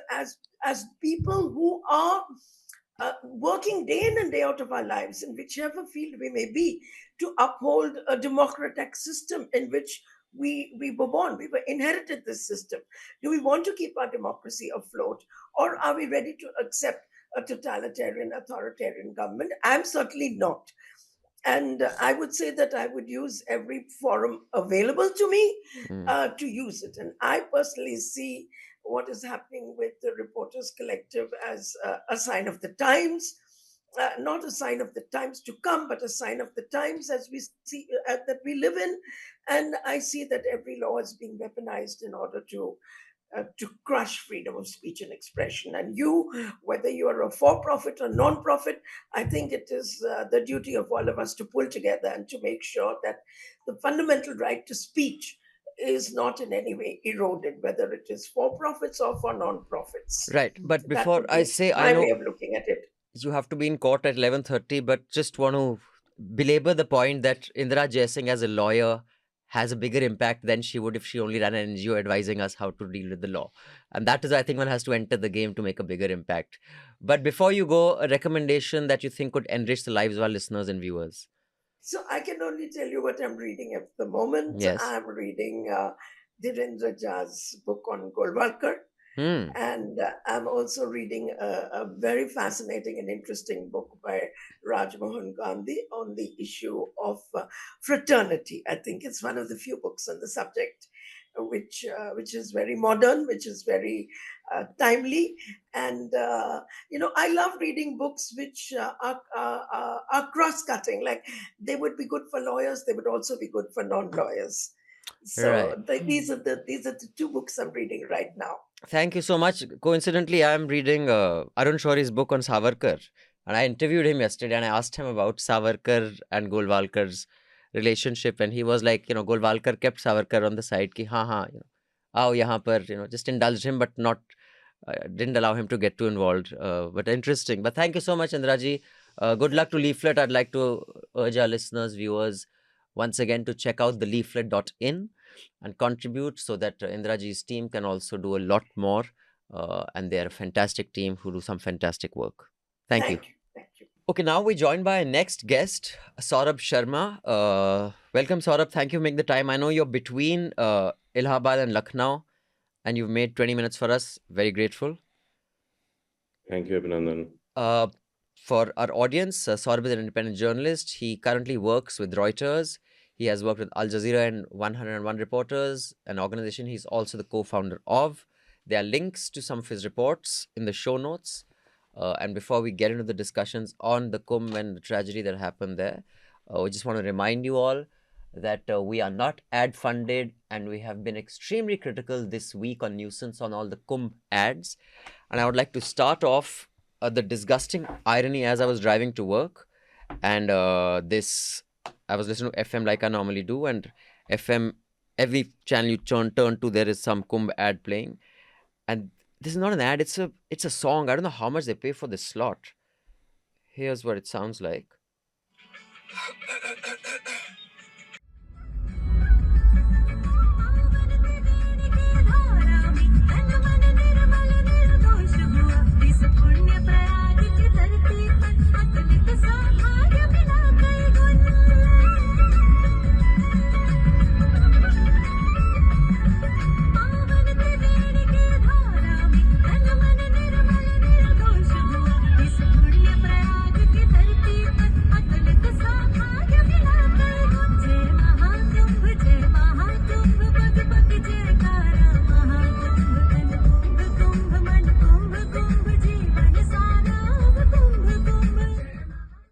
people who are working day in and day out of our lives in whichever field we may be to uphold a democratic system in which we were born, we were inherited this system. Do we want to keep our democracy afloat, or are we ready to accept a totalitarian, authoritarian government? I'm certainly not. And I would say that I would use every forum available to me to use it. And I personally see what is happening with the Reporters Collective as a sign of the times. Not a sign of the times to come, but a sign of the times as we see that we live in. And I see that every law is being weaponized in order to crush freedom of speech and expression. And whether you are a for-profit or non-profit, I think it is the duty of all of us to pull together and to make sure that the fundamental right to speech is not in any way eroded, whether it is for-profits or for non-profits. Right. But before I say, my way of looking at it. You have to be in court at 11:30, but just want to belabor the point that Indira Jaising as a lawyer has a bigger impact than she would if she only ran an NGO advising us how to deal with the law. And that is, I think, one has to enter the game to make a bigger impact. But before you go, a recommendation that you think could enrich the lives of our listeners and viewers. So I can only tell you what I'm reading at the moment. Yes. I'm reading Indira Jaising's book on Golwalkar. And I'm also reading a very fascinating and interesting book by Rajmohan Gandhi on the issue of fraternity. I think it's one of the few books on the subject which is very modern, which is very timely. And, I love reading books which are cross-cutting. Like, they would be good for lawyers, they would also be good for non-lawyers. So these are the two books I'm reading right now. Thank you so much. Coincidentally, I'm reading Arun Shoury's book on Savarkar, and I interviewed him yesterday and I asked him about Savarkar and Golwalkar's relationship, and he was like, Golwalkar kept Savarkar on the side, ki haan, aao yahan par, just indulged him, but not didn't allow him to get too involved. But interesting. But thank you so much, Indiraji. Good luck to Leaflet. I'd like to urge our listeners, viewers, once again to check out the leaflet.in and contribute so that Indiraji's team can also do a lot more and they're a fantastic team who do some fantastic work. Thank you. Thank you. Okay, now we're joined by our next guest, Saurabh Sharma. Welcome, Saurabh. Thank you for making the time. I know you're between Allahabad and Lucknow, and you've made 20 minutes for us. Very grateful. Thank you, Abhinandan. For our audience, Saurabh is an independent journalist. He currently works with Reuters. He has worked with Al Jazeera and 101 Reporters, an organization he's also the co-founder of. There are links to some of his reports in the show notes. And before we get into the discussions on the Kumbh and the tragedy that happened there, we just want to remind you all that we are not ad funded, and we have been extremely critical this week on Nuisance on all the Kumbh ads. And I would like to start off the disgusting irony as I was driving to work. And I was listening to FM like I normally do, and FM, every channel you turn to, there is some Kumbh ad playing. And this is not an ad, it's a song. I don't know how much they pay for this slot. Here's what it sounds like.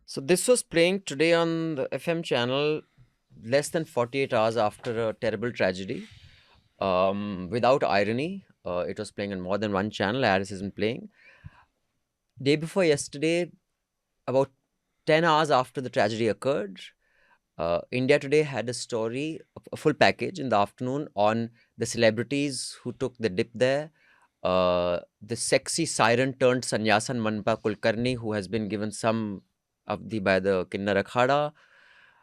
So this was playing today on the FM channel less than 48 hours after a terrible tragedy. Without irony, it was playing on more than one channel. Aris isn't playing. Day before yesterday, about 10 hours after the tragedy occurred, India Today had a story, a full package in the afternoon on the celebrities who took the dip there. The sexy siren turned sannyasan Manpa Kulkarni, who has been given some Avdi by the Kinnar Akhada.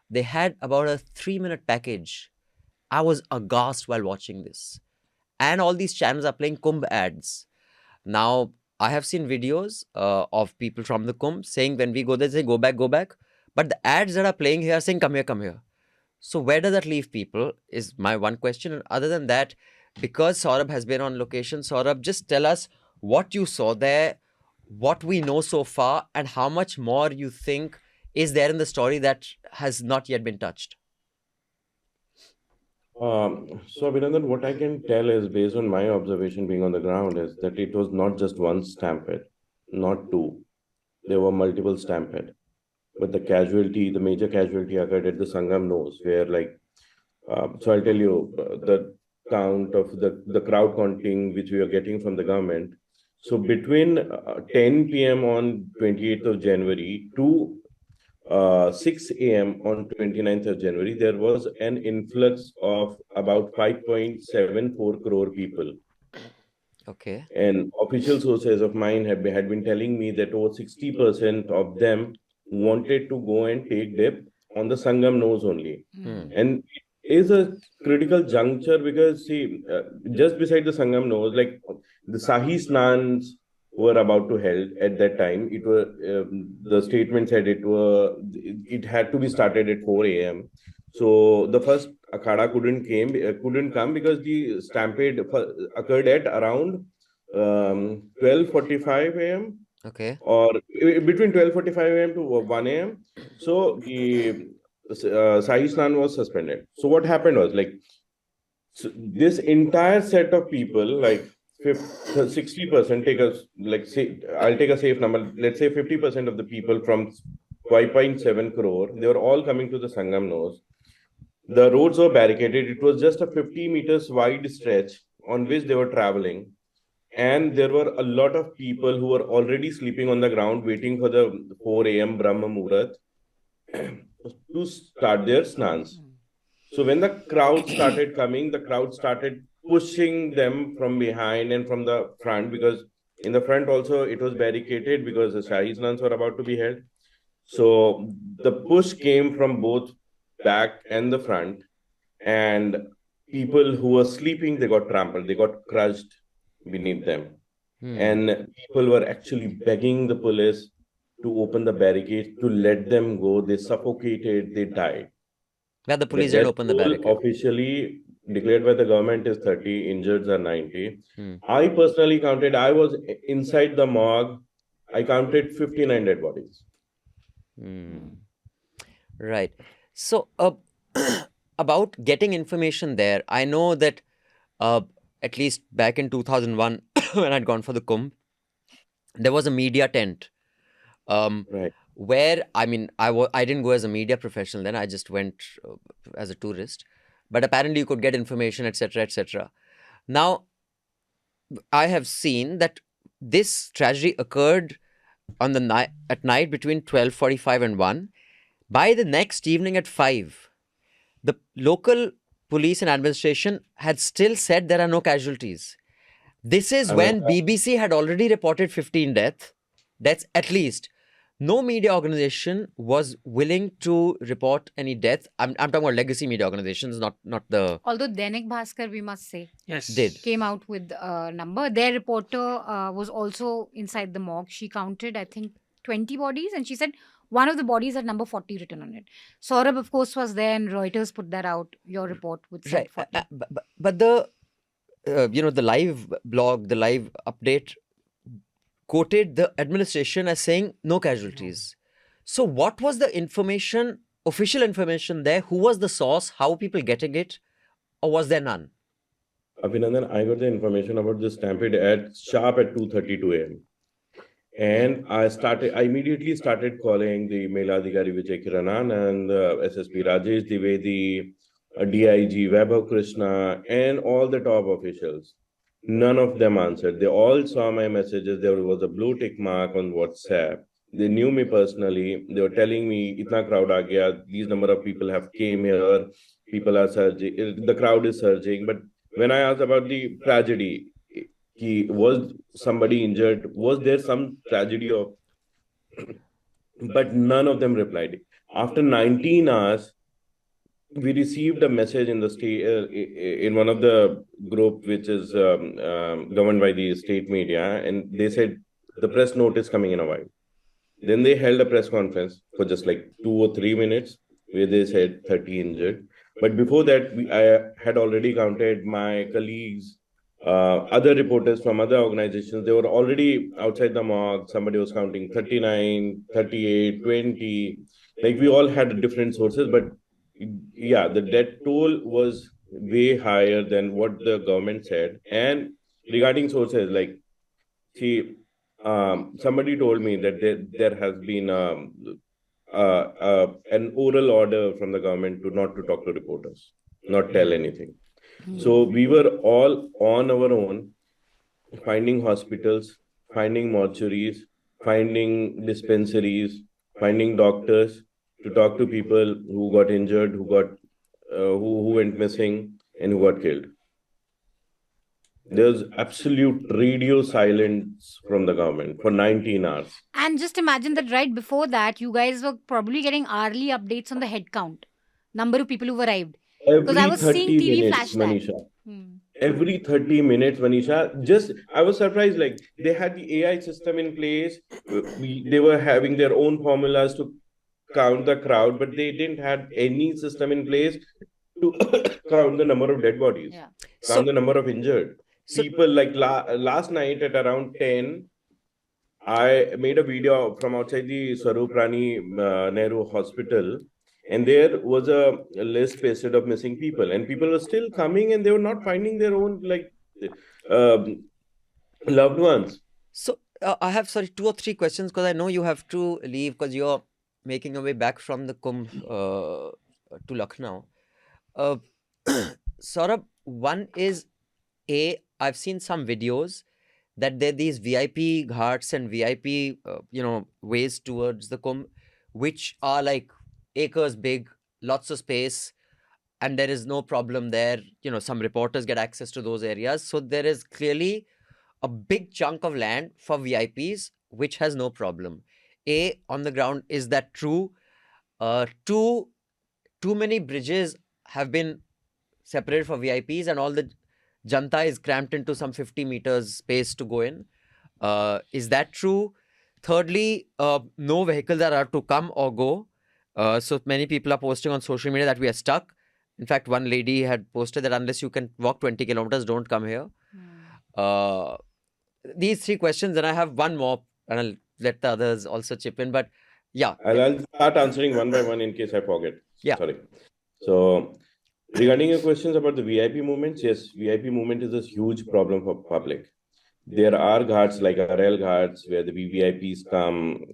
They had about a 3-minute package. I was aghast while watching this. And all these channels are playing Kumbh ads. Now, I have seen videos of people from the Kumbh saying when we go there, they say, go back. But the ads that are playing here are saying, come here. So where does that leave people is my one question. And other than that, because Saurabh has been on location, Saurabh, just tell us what you saw there, what we know so far, and how much more you think is there in the story that has not yet been touched. So, Abhinandan, what I can tell is, based on my observation being on the ground, is that it was not just one stampede, not two. There were multiple stampede. But the major casualty occurred at the Sangam nose, where so I'll tell you the count of the crowd counting which we are getting from the government. So between 10 p.m. on 28th of January to 6 a.m. on 29th of January, there was an influx of about 5.74 crore people. Okay. And official sources of mine had been telling me that over 60% of them wanted to go and take dip on the Sangam nose only. And it is a critical juncture because, see, just beside the Sangam nose, like the Sahi Snans were about to held at that time. It was the statement said it had to be started at 4 a.m. So the first akhada couldn't come because the stampede occurred at around 12:45 a.m. Okay. Or between 12:45 a.m. to 1 a.m. So the Sahi Snan was suspended. So what happened was this entire set of people, 60%, I'll take a safe number, let's say 50% of the people from 5.7 crore, they were all coming to the Sangam nose. The roads were barricaded. It was just a 50 meters wide stretch on which they were traveling. And there were a lot of people who were already sleeping on the ground waiting for the 4 a.m. Brahma Muhurat to start their snans. So when the crowd started coming, the crowd started pushing them from behind and from the front, because in the front also it was barricaded because the Shahi snans were about to be held. So the push came from both back and the front, and people who were sleeping, they got trampled, they got crushed beneath them. and people were actually begging the police to open the barricades to let them go. They suffocated, they died. Where the The police didn't death open the toll barricade. officially declared by the government is 30, injured are 90. Hmm. I personally counted, I was inside the morgue, I counted 59 dead bodies. Right. So, about getting information there, I know that at least back in 2001, when I'd gone for the Kumbh, there was a media tent. Right. Where, I mean, I didn't go as a media professional then, I just went as a tourist. But apparently, you could get information, etc., etc. Now, I have seen that this tragedy occurred on the night at night between 12:45 and 1. By the next evening at 5, the local police and administration had still said there are no casualties. This is I mean, when BBC had already reported 15 deaths at least. No media organization was willing to report any death. I'm talking about legacy media organizations, not the Although Dainik Bhaskar, we must say, Yes. did. came out with a number. Their reporter was also inside the morgue. She counted, I think, 20 bodies, and she said one of the bodies had number 40 written on it. Saurabh, of course, was there, and Reuters put that out. Your report with said Right. 40. But the the live blog, the live update quoted the administration as saying no casualties. So what was the information, official information there? Who was the source? How were people getting it? Or was there none? Abhinandan, I got the information about the Stampede at sharp at 2:32 a.m. And I immediately started calling the Meladhikari Vijay Kiranan and SSP Rajesh Dwivedi, DIG Vaibhav Krishna, and all the top officials. None of them answered. They all saw my messages. There was a blue tick mark on WhatsApp. They knew me personally. They were telling me, "Itna crowd aa gaya. These number of people have came here. People are surging. The crowd is surging." But when I asked about the tragedy, was somebody injured? Was there some tragedy of? But none of them replied. After 19 hours, we received a message in the state in one of the group which is governed by the state media, and they said the press note is coming in a while. Then they held a press conference for just like 2 or 3 minutes where they said 30 injured. But before that, I had already counted my colleagues, other reporters from other organizations. They were already outside the morgue. Somebody was counting 39, 38, 20. Like we all had different sources, but yeah, the death toll was way higher than what the government said. And regarding sources, like, see, somebody told me that there has been an oral order from the government to not to talk to reporters, not tell anything. So we were all on our own, finding hospitals, finding mortuaries, finding dispensaries, finding doctors to talk to people who got injured, who went missing, and who got killed. There's absolute radio silence from the government for 19 hours. And just imagine that right before that, you guys were probably getting hourly updates on the head count, number of people who've arrived. Because I Every was seeing 30 TV minutes, flash that. Manisha. Every 30 minutes, Manisha. I was surprised. Like they had the AI system in place. They were having their own formulas to count the crowd, but they didn't have any system in place to count the number of dead bodies, Yeah. count the number of injured So- people. Like last night at around 10, I made a video from outside the Swarup Rani Nehru Hospital, and there was a list pasted of missing people, and people were still coming, and they were not finding their own loved ones. So I have 2 or 3 questions because I know you have to leave because you're making your way back from the Kumbh to Lucknow. Saurabh, one is I've seen some videos that there are these VIP ghats and VIP ways towards the Kumbh, which are like acres big, lots of space, and there is no problem there. Some reporters get access to those areas, so there is clearly a big chunk of land for VIPs, which has no problem. On the ground, is that true? Too many bridges have been separated for VIPs, and all the Janta is cramped into some 50 meters space to go in. Is that true? Thirdly, no vehicles are allowed to come or go. So many people are posting on social media that we are stuck. In fact, one lady had posted that unless you can walk 20 kilometers, don't come here. Uh, these three questions, and I have one more, and I'll let the others also chip in. But yeah, I'll start answering one by one in case I forget. Yeah. Sorry. So, regarding your questions about the VIP movements, yes, VIP movement is a huge problem for public. There are ghats like RL ghats where the VVIPs come.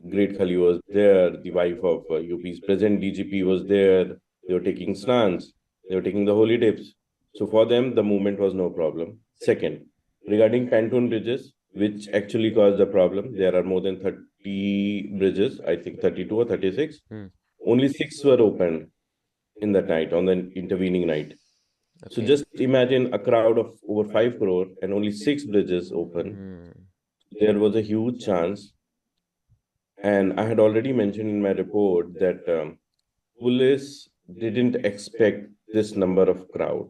Great Khali was there. The wife of UP's present DGP was there. They were taking snans. They were taking the holy dips. So for them, the movement was no problem. Second, regarding pontoon bridges, which actually caused the problem, there are more than 30 bridges, I think 32 or 36. Only 6 were opened in that night, on the intervening night. So just imagine a crowd of over 5 crore and only 6 bridges open. There was a huge chance. And I had already mentioned in my report that police didn't expect this number of crowd.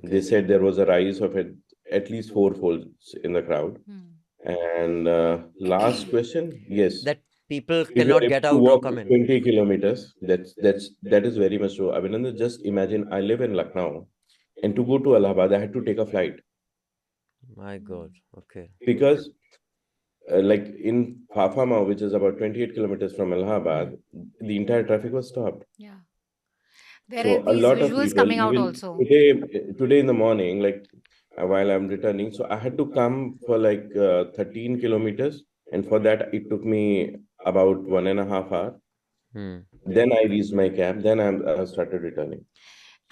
They said there was a rise of at least 4 folds in the crowd. And last question, yes. that people If you are cannot able get to out or walk come in. 20 kilometers, that is very much true. Abhinandan, just imagine I live in Lucknow, and to go to Allahabad, I had to take a flight My God. Okay. because, like in Fafama, which is about 28 kilometers from Allahabad, the entire traffic was stopped. Yeah. There So are a these lot of visuals people, coming out even also. today in the morning, like while I'm returning, so I had to come for like 13 kilometers, and for that it took me about 1.5 hours. Then I reached my cab. Then I started returning.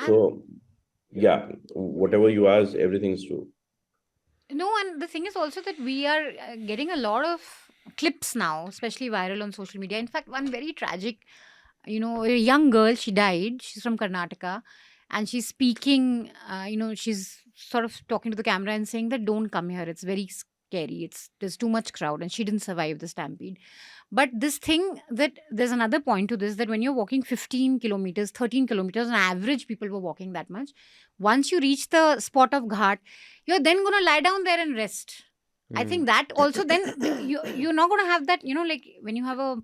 So, yeah, whatever you asked, everything's true. No, and the thing is also that we are getting a lot of clips now, especially viral on social media. In fact, one very tragic, a young girl, she died. She's from Karnataka, and she's speaking, she's sort of talking to the camera and saying that don't come here. It's very scary. There's too much crowd, and she didn't survive the stampede. But this thing that there's another point to this, that when you're walking 15 kilometers, 13 kilometers, on average, people were walking that much. Once you reach the spot of ghat, you're then going to lie down there and rest. I think that also then you're not going to have that, like when you have a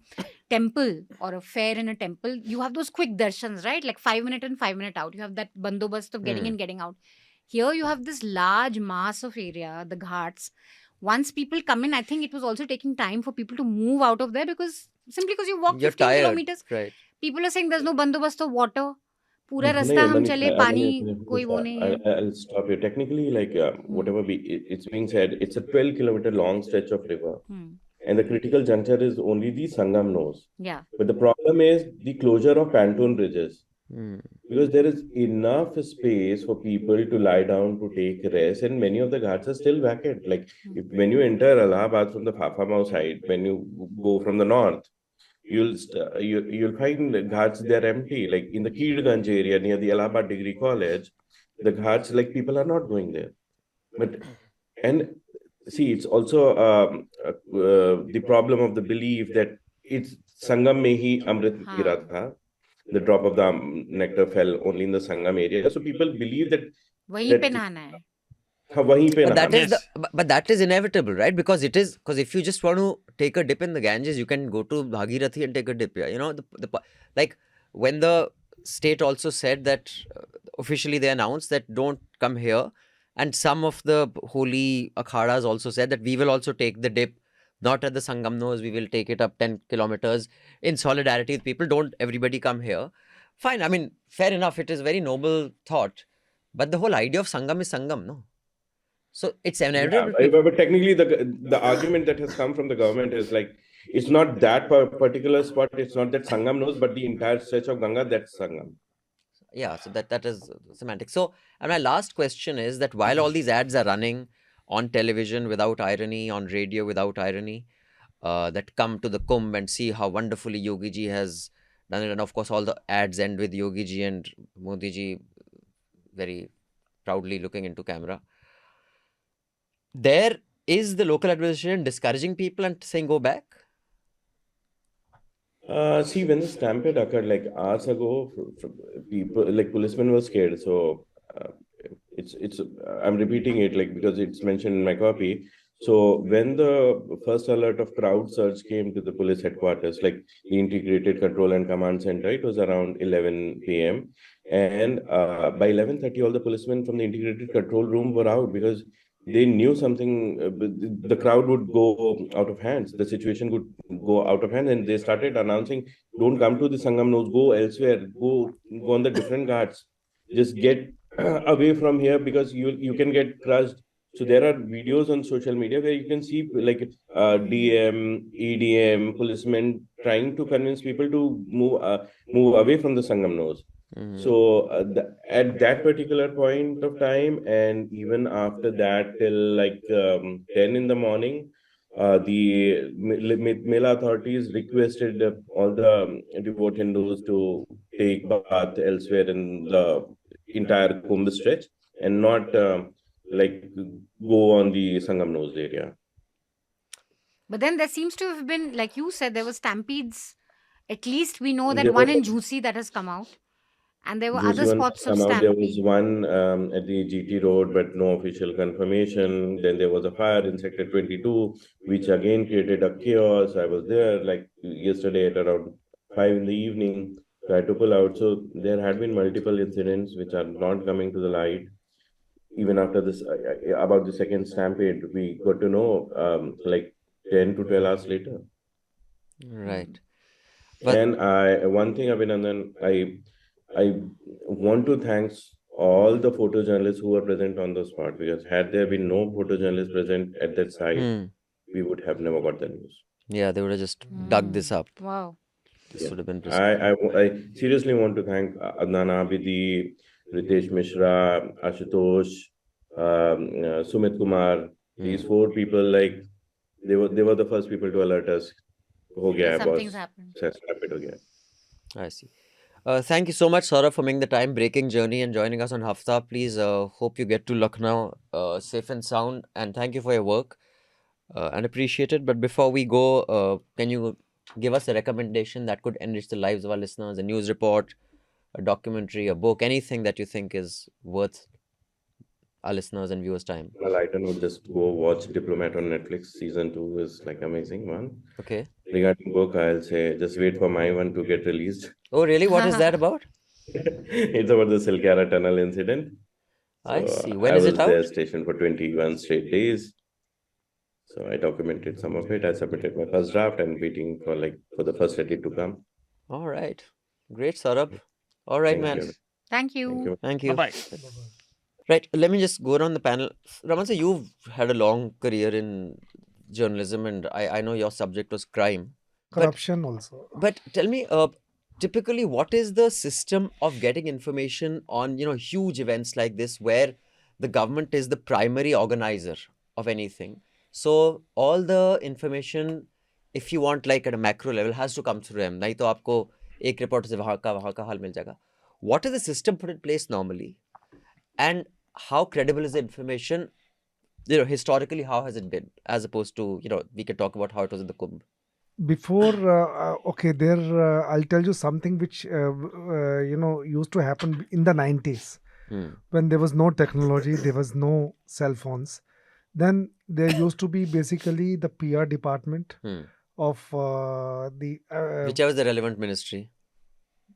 temple or a fair in a temple, you have those quick darshans, right? Like 5 minute in, 5 minute out. You have that bandobast of getting in, getting out. Here you have this large mass of area, the ghats. Once people come in, I think it was also taking time for people to move out of there because you walk You're 15 tired, kilometers. right? People are saying there's no bandobast of water. पूरा No, रास्ता हम Manisha, चले पानी कोई वो नहीं है. I'll stop you. Technically, like whatever it's being said, it's a 12-kilometer long stretch of river. And the critical juncture is only the Sangam nose. Yeah. But the problem is the closure of pontoon bridges. Because there is enough space for people to lie down to take rest, and many of the ghats are still vacant. Like when you enter Allahabad from the Fafamau side, when you go from the north, you'll find the ghats, they're empty. Like in the Keedganj area near the Allahabad Degree College, the ghats, like people are not going there. But and see, it's also the problem of the belief that it's Sangam mein hi Amrit gira tha. The drop of the nectar fell only in the Sangam area. So people believe that वहीं पे नहाना है. वहीं पे But that नहाना is but that is inevitable, right? Because if you just want to take a dip in the Ganges, you can go to Bhagirathi and take a dip. Yeah, like when the state also said that officially they announced that don't come here, and some of the holy akhadas also said that we will also take the dip, not at the Sangam nose, we will take it up 10 kilometers in solidarity with people. Don't everybody come here. Fine, I mean, fair enough. It is very noble thought. But the whole idea of Sangam is Sangam, no? So it's inevitable. But technically, the argument that has come from the government is like, it's not that particular spot, it's not that Sangam knows, but the entire stretch of Ganga, that's Sangam. Yeah, so that is semantic. So, and my last question is that while all these ads are running on television without irony, on radio without irony, that come to the Kumbh and see how wonderfully Yogi ji has done it, and of course all the ads end with Yogi ji and Modi ji very proudly looking into camera. There is the local administration discouraging people and saying go back? See, when the stampede occurred, like hours ago, people, like policemen were scared. So I'm repeating it, like because it's mentioned in my copy. So when the first alert of crowd surge came to the police headquarters, like the integrated control and command center, it was around 11 p.m. And by 11:30, all the policemen from the integrated control room were out because they knew something. The crowd would go out of hands. The situation would go out of hand, and they started announcing, "Don't come to the Sangam Nose. Go elsewhere. Go on the different ghats. Just get away from here because you can get crushed." So there are videos on social media where you can see like DM, EDM, policemen trying to convince people to move away from the Sangam Nose. So at that particular point of time, and even after that, till like 10 in the morning, the Mela authorities requested all the devout Hindus to take bath elsewhere in the entire Kumbh stretch and not like go on the Sangam Nose area. But then there seems to have been, like you said, there were stampedes. At least we know that There one was in Jhusi that has come out. And there were other Juicy one spots of come out. There was stampede. one at the GT Road, but no official confirmation. Then there was a fire in Sector 22, which again created a chaos. I was there like yesterday at around 5 in the evening. So I had to pull out. So there had been multiple incidents which are not coming to the light. Even after this, about the second stampede, we got to know like 10 to 12 hours later. Right. But And one thing, Abhinandan, I want to thanks all the photojournalists who were present on the spot, because had there been no photojournalists present at that site, we would have never got the news. yeah, they would have just dug this up. Wow. This Yeah. would have been I seriously want to thank Adnan Abidi, Ritesh Mishra, Ashutosh, Sumit Kumar. These four people, like they were the first people to alert us. हो गया है Something's boss. happened. Stampede हो गया है. I see. Thank you so much, Saurabh, for making the time, breaking journey, and joining us on Hafta. Please, hope you get to Lucknow safe and sound. And thank you for your work and appreciate it. But before we go, can you give us a recommendation that could enrich the lives of our listeners? A news report, a documentary, a book, anything that you think is worth our listeners and viewers' time? Well, I don't know, just go watch Diplomat on Netflix. Season 2 is like amazing one. Okay. Regarding book, I'll say just wait for my one to get released. Oh, really? What is that about? It's about the Silkara Tunnel incident. I So see. When I is was it out? there stationed for 21 straight days. So I documented some of it. I submitted my first draft and waiting for the first edit to come. All right. Great, Saurabh. All right, Thank man. you. Thank you. Thank you. Thank you. Bye-bye. Right. Let me just go around the panel. Raman sir, you've had a long career in journalism, and I know your subject was crime. Corruption also. But tell me, typically, what is the system of getting information on, huge events like this, where the government is the primary organizer of anything? So all the information, if you want, like at a macro level, has to come through them. नहीं तो आपको एक report से वहाँ का हाल मिल जाएगा. What is the system put in place normally? And how credible is the information? Historically, how has it been? As opposed to, we can talk about how it was in the Kumbh. Before, I'll tell you something which, used to happen in the 90s. When there was no technology, there was no cell phones. Then there used to be basically the PR department of whichever is the relevant ministry.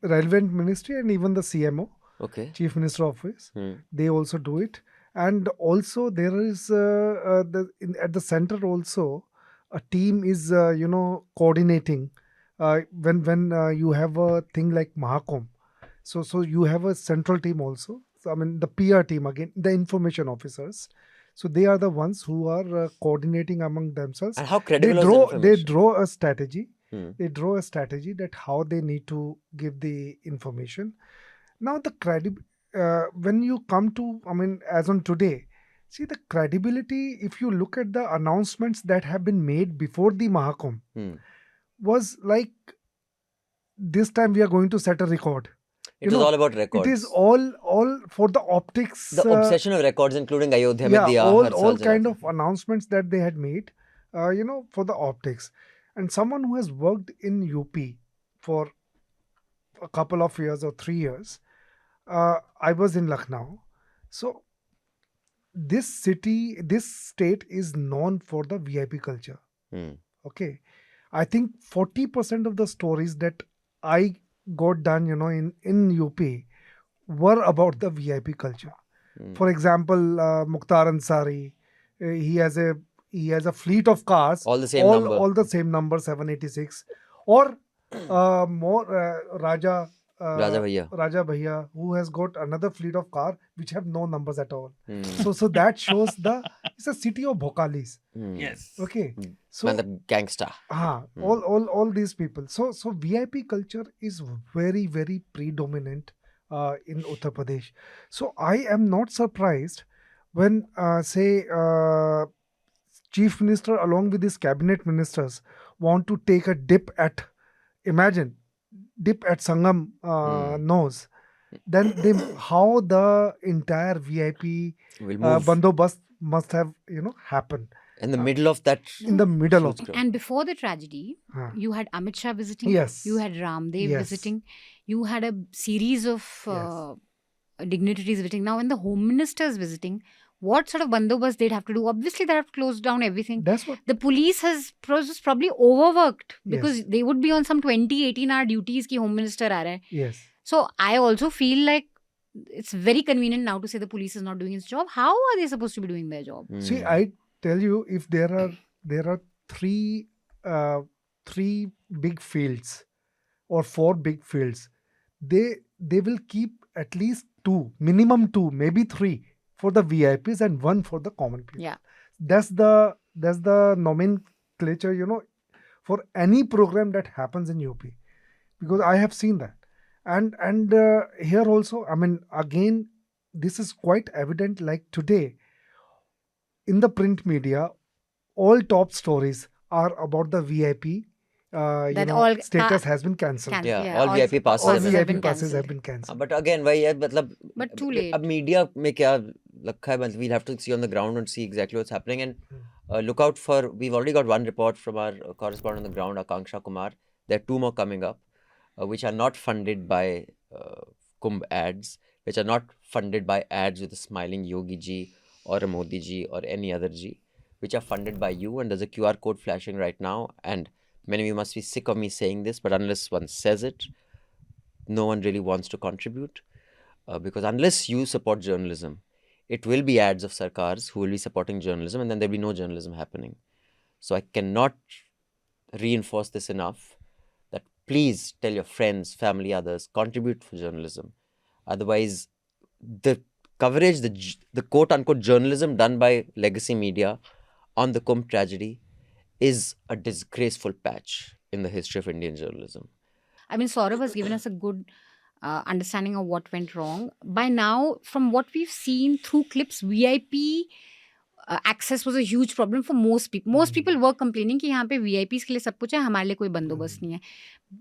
Relevant ministry, and even the CMO. Okay. Chief Minister Office, they also do it. And also there is at the center also a team is coordinating when you have a thing like Mahakumbh. So you have a central team also. So, I mean the PR team, again the information officers. So they are the ones who are coordinating among themselves. And how credible is the They information? draw a strategy. They draw a strategy that how they need to give the information. Now when you come to, as on today, see the credibility, if you look at the announcements that have been made before the Mahakumbh, was like, this time we are going to set a record. It was all about records. It is all for the optics. The obsession of records, including Ayodhya mein diya, all kind of announcements that they had made, for the optics. And someone who has worked in UP for a couple of years or 3 years, I was in Lucknow. So this state is known for the VIP culture. Hmm. Okay. I think 40% of the stories that I got done, in UP were about the VIP culture. For example, Mukhtar Ansari, he has a fleet of cars, All the same number. all the same number, 786, or Raja Bhaiya, who has got another fleet of car which have no numbers at all. So that shows it's a city of Bhokalis. Yes. Okay, so Man, the gangster. all these people. So VIP culture is very, very predominant in Uttar Pradesh. So I am not surprised when say Chief Minister along with his cabinet ministers want to take a dip at Sangam nose. Then how the entire VIP Will move bandobast must have happened. in the middle of that. In the middle of huge crowd. And before the tragedy, Huh. you had Amit Shah visiting. Yes. You had Ramdev Yes. visiting. You had a series of dignitaries visiting. Now, when the Home Minister is visiting, what sort of bandobast they'd have to do? Obviously, they have to close down everything. That's what. The police was probably overworked because Yes. they would be on some 20, 18-hour duties ki Home Minister aa raha hai. Yes. So, I also feel like it's very convenient now to say the police is not doing its job. How are they supposed to be doing their job? See, I tell you, if there are three big fields or 4 big fields, they will keep at least 2, minimum 2, maybe 3 for the VIPs and 1 for the common people. Yeah. That's the nomenclature, for any program that happens in UP, because I have seen that, and here also, I mean, again, this is quite evident. Like today, in the print media, all top stories are about the VIP. Status has been cancelled. Yeah, all VIP passes All have been VIP passes have been cancelled. But again, why? मतलब But too late. अब media में क्या रखा है? मतलब we'll have to see on the ground and see exactly what's happening, and look out for. We've already got one report from our correspondent on the ground, Akanksha Kumar. There are 2 more coming up, which are not funded by Kumbh ads, which are not funded by ads with a smiling Yogi ji or a Modi ji or any other ji, which are funded by you. And there's a QR code flashing right now, and many of you must be sick of me saying this, but unless one says it, no one really wants to contribute. Because unless you support journalism, it will be ads of sarkars who will be supporting journalism, and then there'll be no journalism happening. So I cannot reinforce this enough, that please tell your friends, family, others, contribute for journalism. Otherwise, the coverage, the quote-unquote journalism done by legacy media on the Kumbh tragedy is a disgraceful patch in the history of Indian journalism. I mean, Saurabh has given us a good understanding of what went wrong. By now, from what we've seen through clips, VIP access was a huge problem for most people. Most people were complaining कि यहाँ पे VIPs के लिए सब कुछ है, हमारे लिए कोई बंदोबस्त नहीं है.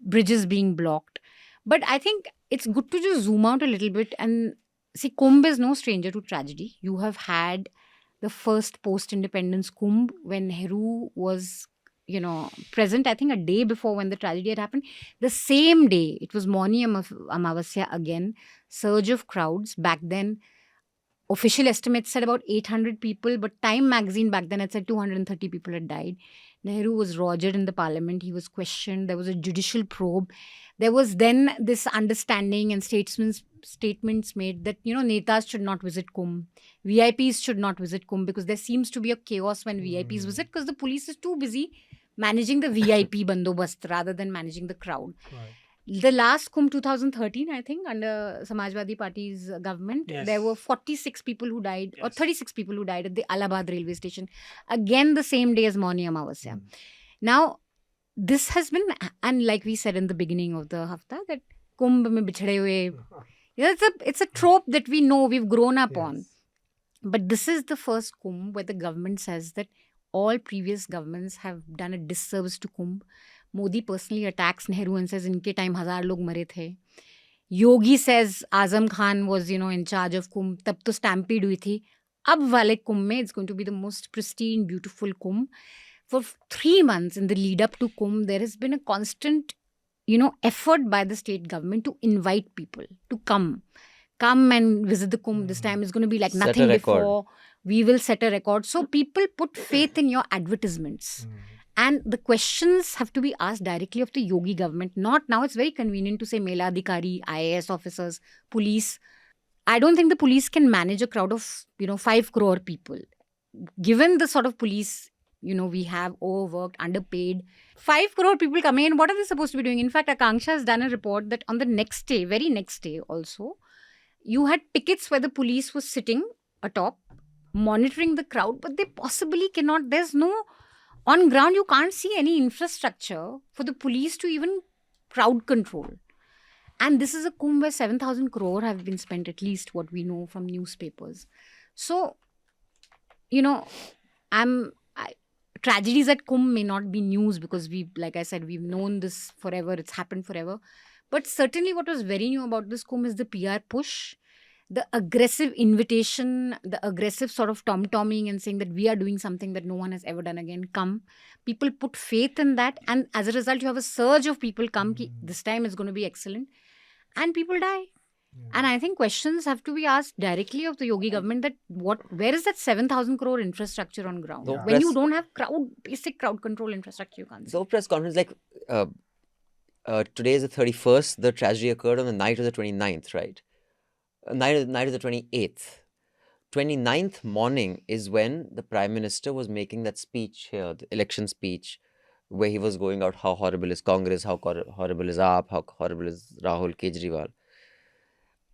Bridges being blocked. But I think it's good to just zoom out a little bit and see, Kumbh is no stranger to tragedy. You have had the first post-independence Kumbh when Nehru was, present, I think a day before when the tragedy had happened. The same day, it was Mauni Amavasya again, surge of crowds. Back then, official estimates said about 800 people, but Time magazine back then had said 230 people had died. Nehru was rogered in the parliament. He was questioned. There was a judicial probe. There was then this understanding and statements made that, netas should not visit Kumbh. VIPs should not visit Kumbh because there seems to be a chaos when VIPs visit because the police is too busy managing the VIP bandobast rather than managing the crowd. Right. The last Kumbh 2013, I think, under Samajwadi Party's government, there were 46 people who died, or 36 people who died at the Allahabad railway station. Again, the same day as Mauni Amavasya. Now, this has been, and like we said in the beginning of the Hafta, that Kumbh mein bichhade hue, it's a trope that we know, we've grown up on. But this is the first Kumbh where the government says that all previous governments have done a disservice to Kumbh. Modi personally attacks Nehru and says, inke time 1,000 log mare the. Yogi says Azam Khan was, in charge of Kumbh. Tab to Stampede hui thi. Ab wale Kumbh mein, it's going to be the most pristine, beautiful Kumbh. For 3 months in the lead up to Kumbh, there has been a constant, effort by the state government to invite people to come and visit the Kumbh. This time is going to be like nothing before. We will set a record. So people put faith in your advertisements. And the questions have to be asked directly of the Yogi government. Not now. It's very convenient to say Mela Adhikari, IAS officers, police. I don't think the police can manage a crowd of, 5 crore people. Given the sort of police, we have overworked, underpaid. 5 crore people coming in, what are they supposed to be doing? In fact, Akanksha has done a report that on the next day, very next day also, you had pickets where the police was sitting atop, monitoring the crowd, but they possibly cannot. There's no, on ground, you can't see any infrastructure for the police to even crowd control. And this is a Kumbh where 7,000 crore have been spent, at least what we know from newspapers. So, tragedies at Kumbh may not be news because like I said, we've known this forever. It's happened forever. But certainly what was very new about this Kumbh is the PR push, the aggressive invitation, the aggressive sort of tom-tomming and saying that we are doing something that no one has ever done again. Come. People put faith in that. And as a result, you have a surge of people come. This time it's going to be excellent. And people die. And I think questions have to be asked directly of the Yogi government that where is that 7,000 crore infrastructure on ground? No When you don't have basic crowd control infrastructure, you can't. So press conference, like today is the 31st, the tragedy occurred on the night of the 29th, right? Night of the 28th. 29th morning is when the Prime Minister was making that speech here, the election speech, where he was going out how horrible is Congress, how horrible is AAP, how horrible is Rahul Kejriwal.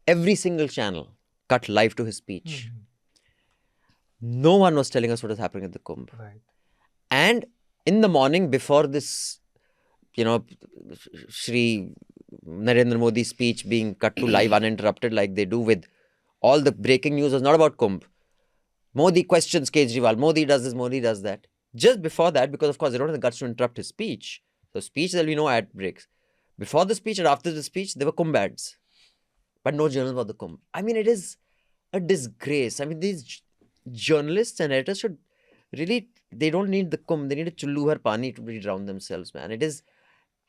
Every single channel cut live to his speech. No one was telling us what was happening at the Kumbh. Right. And in the morning before this, Shri Narendra Modi's speech being cut to live uninterrupted like they do with all the breaking news was not about Kumbh. Modi questions Kejriwal. Modi does this, Modi does that. Just before that, because of course they don't have the guts to interrupt his speech. So speech, there'll be no ad breaks. Before the speech and after the speech, there were Kumbh ads. But no journalism about the Kumbh. I mean, it is a disgrace. I mean, these journalists and editors should really, they don't need the Kumbh. They need a chullu har pani to really drown themselves, man. It is,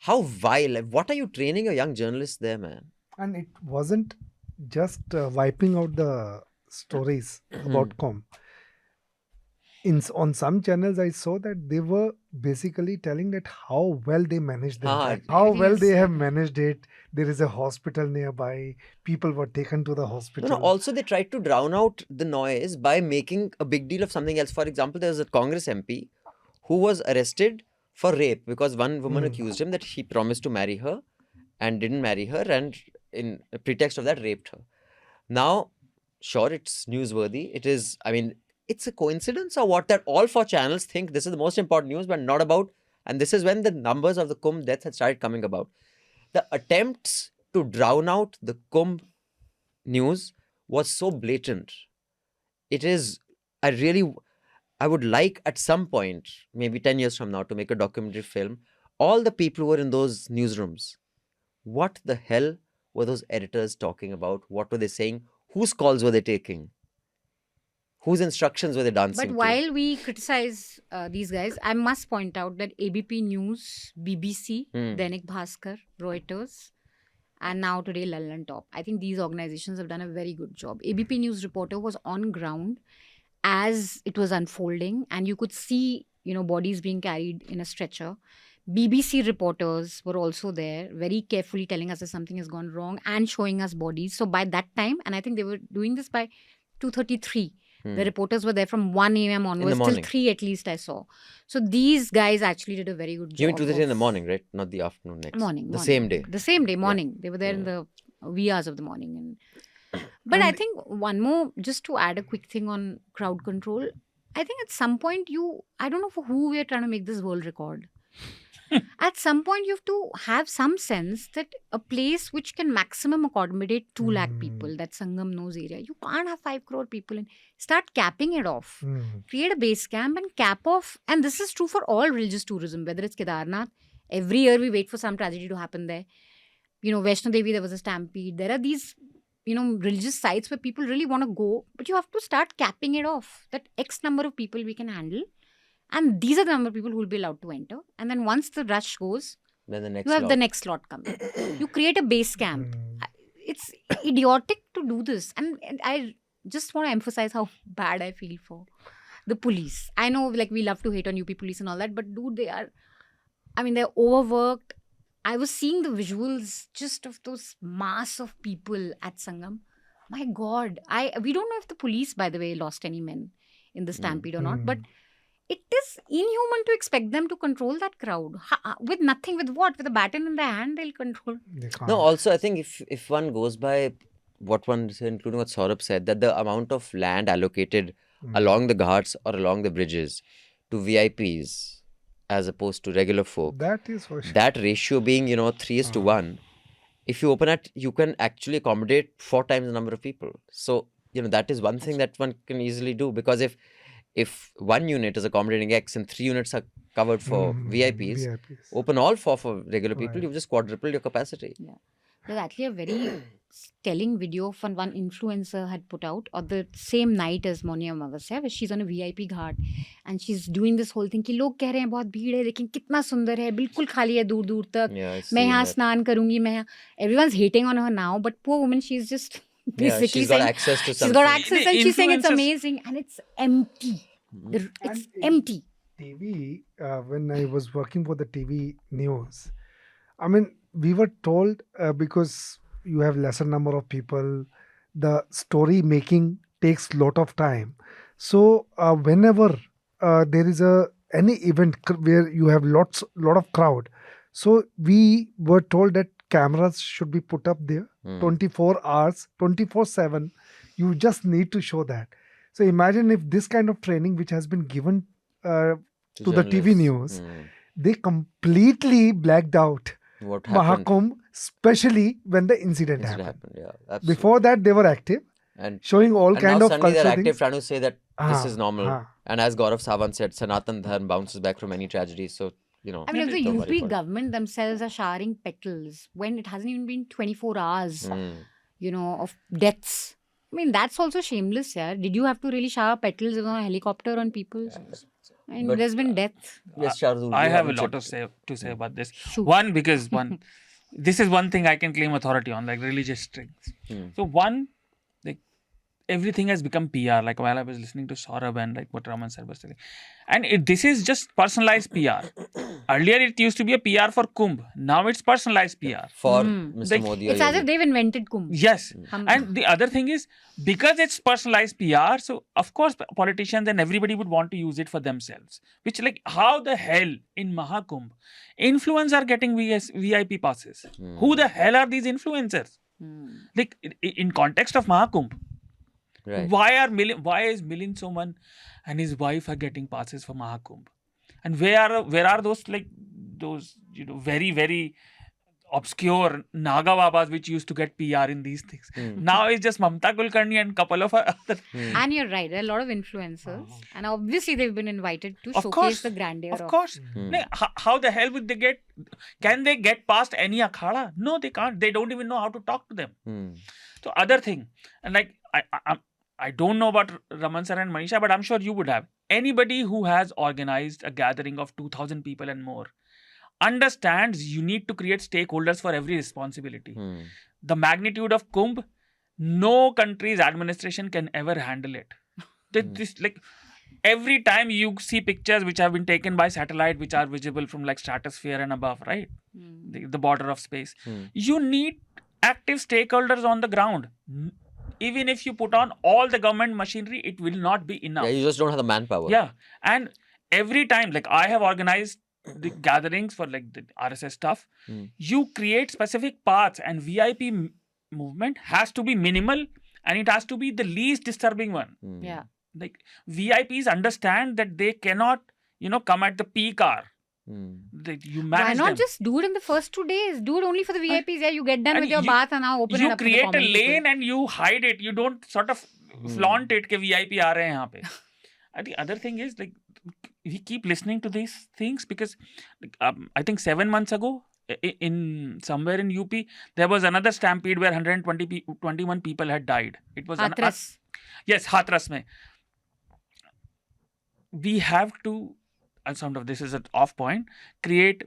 how vile. What are you training a young journalist there, man? And it wasn't just wiping out the stories about Kumbh. On some channels, I saw that they were basically telling that how well they managed that, how well they have managed it. There is a hospital nearby. People were taken to the hospital. No, also they tried to drown out the noise by making a big deal of something else. For example, there was a Congress MP who was arrested for rape because one woman accused him that he promised to marry her and didn't marry her, and in a pretext of that raped her. Now, sure, it's newsworthy. It is, I mean, it's a coincidence or what that all four channels think this is the most important news, but not about. And this is when the numbers of the Kumbh deaths had started coming about. The attempts to drown out the Kumbh news was so blatant. It is, I would like at some point, maybe 10 years from now, to make a documentary film. All the people who were in those newsrooms, what the hell were those editors talking about? What were they saying? Whose calls were they taking? Whose instructions were they dancing But to? while we criticize these guys, I must point out that ABP News, BBC, Dainik Bhaskar, Reuters, and now today Lallan Top. I think these organizations have done a very good job. ABP News reporter was on ground as it was unfolding, and you could see, bodies being carried in a stretcher. BBC reporters were also there, very carefully telling us that something has gone wrong and showing us bodies. So by that time, and I think they were doing this by 2:33. The reporters were there from 1 a.m. onwards till 3 at least I saw. So these guys actually did a very good job. You mean 2:30 in the morning, right? Not the afternoon next. Morning. Same day. The same day, morning. Yeah. They were there in the wee hours of the morning. But I think one more, just to add a quick thing on crowd control. I think at some point I don't know for who we are trying to make this world record. At some point, you have to have some sense that a place which can maximum accommodate 2 lakh people, that Sangam knows area, you can't have 5 crore people in. Start capping it off. Create a base camp and cap off. And this is true for all religious tourism, whether it's Kedarnath. Every year we wait for some tragedy to happen there. Vaishno Devi, there was a stampede. There are these, religious sites where people really want to go. But you have to start capping it off. That X number of people we can handle. And these are the number of people who will be allowed to enter. And then once the rush goes, then you have the next slot coming. You create a base camp. It's idiotic to do this. And I just want to emphasize how bad I feel for the police. I know, like, we love to hate on UP police and all that, but dude, they're overworked. I was seeing the visuals just of those mass of people at Sangam. My God, we don't know if the police, by the way, lost any men in the stampede or not, but it is inhuman to expect them to control that crowd. With nothing, with what? With a baton in their hand, they'll control. No, also, I think if one goes by what one said, including what Saurabh said, that the amount of land allocated along the ghats or along the bridges to VIPs as opposed to regular folk, That is for sure. that ratio being, 3:1, if you open it, you can actually accommodate 4 times the number of people. So, that is one thing that one can easily do, because if one unit is accommodating X and 3 units are covered for VIPs, open all 4 for regular people, Right. you've just quadrupled your capacity. Yeah. There's actually a very telling video from one influencer had put out on the same night as Monia Amavasya, where she's on a VIP ghat and she's doing this whole thing कि लोग कह रहे हैं बहुत भीड़ है लेकिन कितना सुंदर है, बिल्कुल खाली है दूर दूर तक, Yeah, I've मैं seen यहाँ that. स्नान करूंगी, मैं everyone's hating on her now, but poor woman, she's just basically she's got saying access to she's something. got access The and she's saying it's influencers- amazing and it's empty. It's And empty. TV, when I was working for the TV news, I mean, we were told because you have lesser number of people, the story making takes lot of time. So whenever there is any event where you have lot of crowd, so we were told that cameras should be put up there 24 hours, 24/7. You just need to show that. So imagine if this kind of training which has been given to the TV journalists. news, they completely blacked out What happened? Mahakumbh, especially when the incident Incident happened. Yeah, absolutely. Before that, they were active, and showing all and kind now of suddenly they're cultural active, things. trying to say that this Ah, is normal. ah. And as Gaurav Sawant said, Sanatan Dharma bounces back from any tragedy. So, I mean, if the don't worry UP about it. government themselves are showering petals when it hasn't even been 24 hours, of deaths. I mean, that's also shameless, yeah. Did you have to really shower petals on a helicopter on people? I mean, But- there's been death. Yes, Shardul, I you have a haven't lot said- to say about this. Shoot. One, because this is one thing I can claim authority on, like religious strings. So one, like everything has become PR. Like while I was listening to Saurabh and like what Raman said was telling, and this is just personalized PR. Earlier it used to be a PR for Kumbh. Now it's personalized PR. For Mr. Like, Modi. or It's as Yogi. if they've invented Kumbh. Yes. Hum- And the other thing is, because it's personalized PR, so of course politicians and everybody would want to use it for themselves. Which, like, how the hell in Mahakumbh influencers are getting VIP passes? Who the hell are these influencers? Like, in context of Mahakumbh, Right. why is Milind Soman and his wife are getting passes for Mahakumbh? And where are those very, very obscure Naga Babas which used to get PR in these things? Now it's just Mamta Kulkarni and couple of other. And you're right, there are a lot of influencers. And obviously they've been invited to Of showcase course. the grandeur Of course. Like, how the hell would they get? Can they get past any akhada? No, they can't. They don't even know how to talk to them. So other thing, and like I don't know about Raman sir and Manisha, but I'm sure you would have. Anybody who has organized a gathering of 2,000 people and more understands you need to create stakeholders for every responsibility. The magnitude of Kumbh, no country's administration can ever handle it. This, like, every time you see pictures which have been taken by satellite, which are visible from like stratosphere and above, right? The border of space. You need active stakeholders on the ground. Even if you put on all the government machinery, it will not be enough. Yeah, you just don't have the manpower. Yeah. And every time, like I have organized the gatherings for like the RSS stuff, you create specific paths, and VIP movement has to be minimal and it has to be the least disturbing one. Yeah. Like VIPs understand that they cannot, come at the peak hour. You Why manage not them. just do it in the first 2 days? Do it only for the VIPs. Yeah, you get done And with your you- bath and now open it You up to the create a common people. lane and you hide it. You don't sort of flaunt it कि VIP आ रहे हैं यहाँ पे. And the other thing is, like, we keep listening to these things because I think 7 months ago in somewhere in UP there was another stampede where 121 people had died. It was Hathras. yes, Hathras mein. We have to, some of this is an off point, create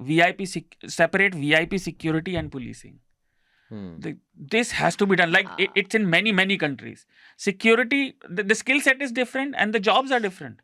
separate VIP security and policing. This has to be done. Like it's in many countries. Security, the skill set is different and the jobs are different.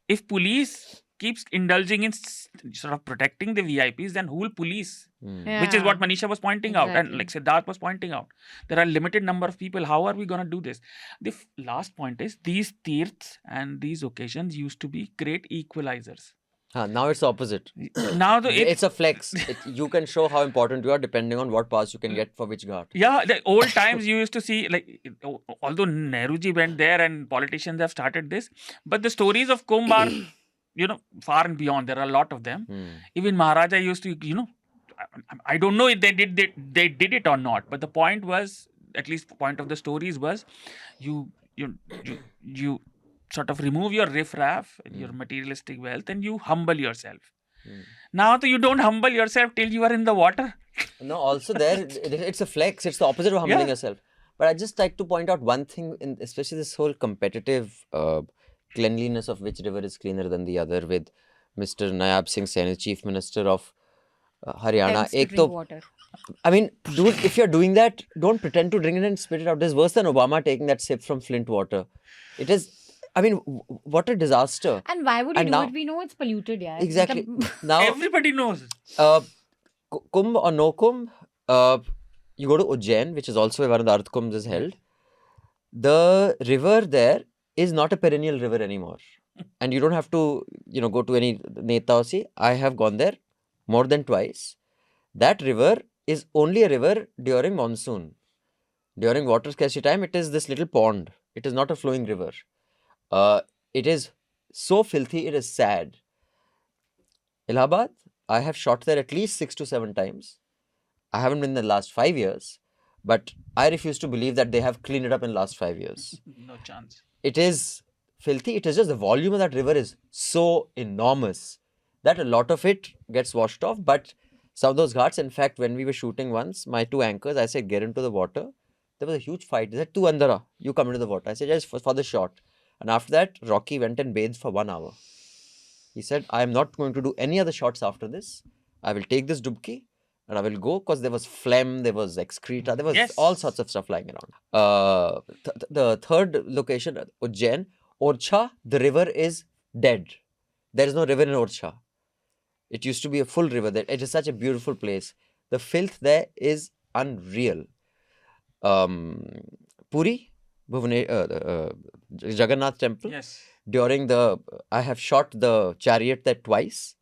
If police keeps indulging in sort of protecting the VIPs, then who will police? Which is what Manisha was pointing out, and like Siddharth was pointing out. There are limited number of people. How are we going to do this? The last point is these tirths and these occasions used to be great equalizers. Now it's the opposite. Now it's a flex. You can show how important you are depending on what pass you can get for which ghat. Yeah, the old times you used to see, like, although Nehruji went there and politicians have started this, but the stories of Kumbh are, far and beyond. There are a lot of them. Even Maharaja used to, I don't know if they did it or not, but the point was, at least the point of the stories was, you sort of remove your riffraff, your materialistic wealth, and you humble yourself. Now you don't humble yourself till you are in the water. No, also there, it's a flex. It's the opposite of humbling yourself. But I just like to point out one thing, especially this whole competitive cleanliness of which river is cleaner than the other, with Mr. Nayab Singh Saini, Chief Minister of Haryana. Water. I mean, dude, if you're doing that, don't pretend to drink it and spit it out. There's worse than Obama taking that sip from Flint water. It is... I mean, what a disaster. And why would you do it? We know it's polluted, yeah. Exactly. Now, everybody knows. Kumbh or no Kumbh, you go to Ujjain, which is also where one of the Ardh Kumbhs is held. The river there is not a perennial river anymore. And you don't have to, go to any Neta or see. I have gone there more than twice. That river is only a river during monsoon. During water scarcity time, it is this little pond. It is not a flowing river. It is so filthy, it is sad. Allahabad, I have shot there at least 6 to 7 times. I haven't been in the last 5 years, but I refuse to believe that they have cleaned it up in the last 5 years. No chance. It is filthy. It is just the volume of that river is so enormous that a lot of it gets washed off. But some of those ghats, in fact, when we were shooting once, my 2 anchors, I said, get into the water. There was a huge fight. They said, tu andara, you come into the water. I said, just for the shot. And after that, Rocky went and bathed for 1 hour. He said, I am not going to do any other shots after this. I will take this dubki and I will go, because there was phlegm, there was excreta, there was all sorts of stuff lying around. The third location, Ujjain, Orchha, the river is dead. There is no river in Orchha. It used to be a full river there. It is such a beautiful place. The filth there is unreal. Puri, Jagannath temple. Yes. I have shot the chariot there twice.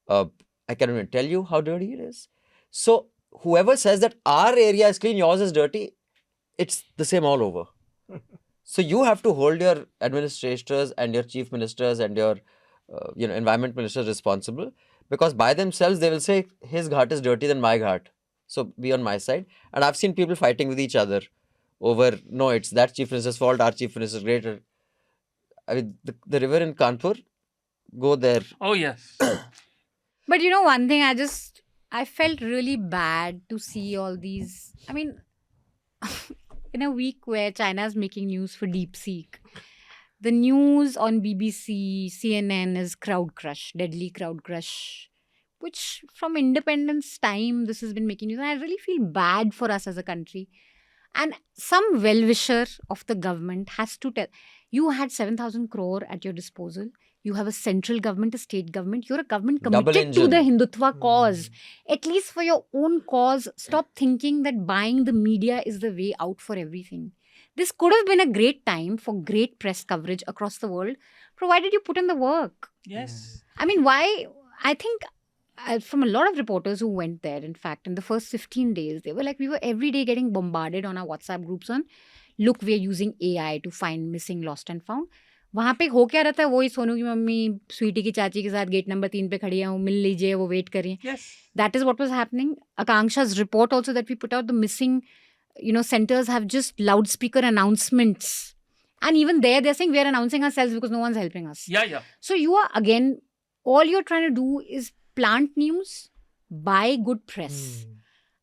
I can't even tell you how dirty it is. So whoever says that our area is clean, yours is dirty, it's the same all over. So you have to hold your administrators and your chief ministers and your environment ministers responsible, because by themselves they will say his ghat is dirty than my ghat. So be on my side. And I've seen people fighting with each other over, no, it's that chief minister's fault, our chief minister is greater. I mean, the river in Kanpur, go there. Oh, yes. But one thing, I felt really bad to see all these. I mean, in a week where China is making news for DeepSeek, the news on BBC, CNN is crowd crush, deadly crowd crush, which from independence time, this has been making news. And I really feel bad for us as a country. And some well-wisher of the government has to tell, you had 7,000 crore at your disposal. You have a central government, a state government. You're a government committed to the Hindutva cause. At least for your own cause, stop thinking that buying the media is the way out for everything. This could have been a great time for great press coverage across the world, provided you put in the work. Yes. I mean, why? I think from a lot of reporters who went there, in fact, in the first 15 days, they were like, we were every day getting bombarded on our WhatsApp groups on, look, we are using AI to find missing, lost and found. वहाँ पे हो क्या रहता है, वही सोनू की mummy Sweety की चाची के साथ गेट नंबर 3 पे खड़ी है, वो मिल लीजिए, वो वेट करिए. Yes. That is what was happening. Akanksha's report also that we put out, the missing, centers have just loudspeaker announcements. And even there, they're saying we are announcing ourselves because no one's helping us. Yeah. So you are, again, all you're trying to do is plant news, buy good press.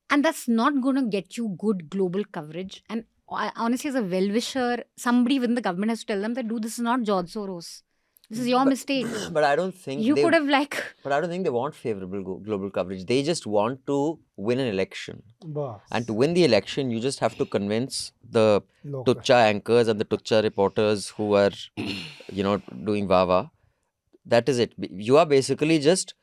And that's not going to get you good global coverage. And honestly, as a well-wisher, somebody within the government has to tell them that, dude, this is not George Soros. This is your mistake. But I don't think You could have like. But I don't think they want favorable global coverage. They just want to win an election. Bas. And to win the election, you just have to convince the Local. Tucha anchors and the Tucha reporters who are, doing Wawa. That is it. You are basically just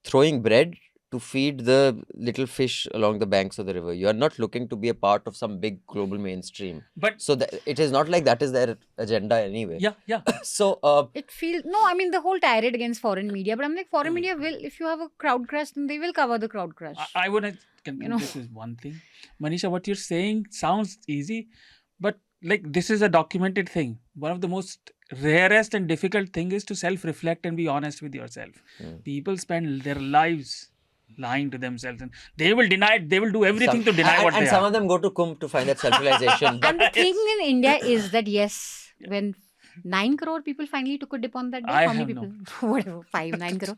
throwing bread to feed the little fish along the banks of the river. You are not looking to be a part of some big global mainstream. But So it is not like that is their agenda anyway. yeah. So It feels no. I mean, the whole tirade against foreign media, but I'm like, foreign media will, if you have a crowd crush, then they will cover the crowd crush. I would have. This is one thing, Manisha. What you're saying sounds easy, but like this is a documented thing. One of the most rarest and difficult thing is to self-reflect and be honest with yourself. People spend their lives lying to themselves, and they will deny it. They will do everything to deny what they and some are. of them go to Kumbh to find that self-realization. And the thing in India is that yes, when 9 crore people finally took a dip on that day, I how many have people? Whatever, 9 crore.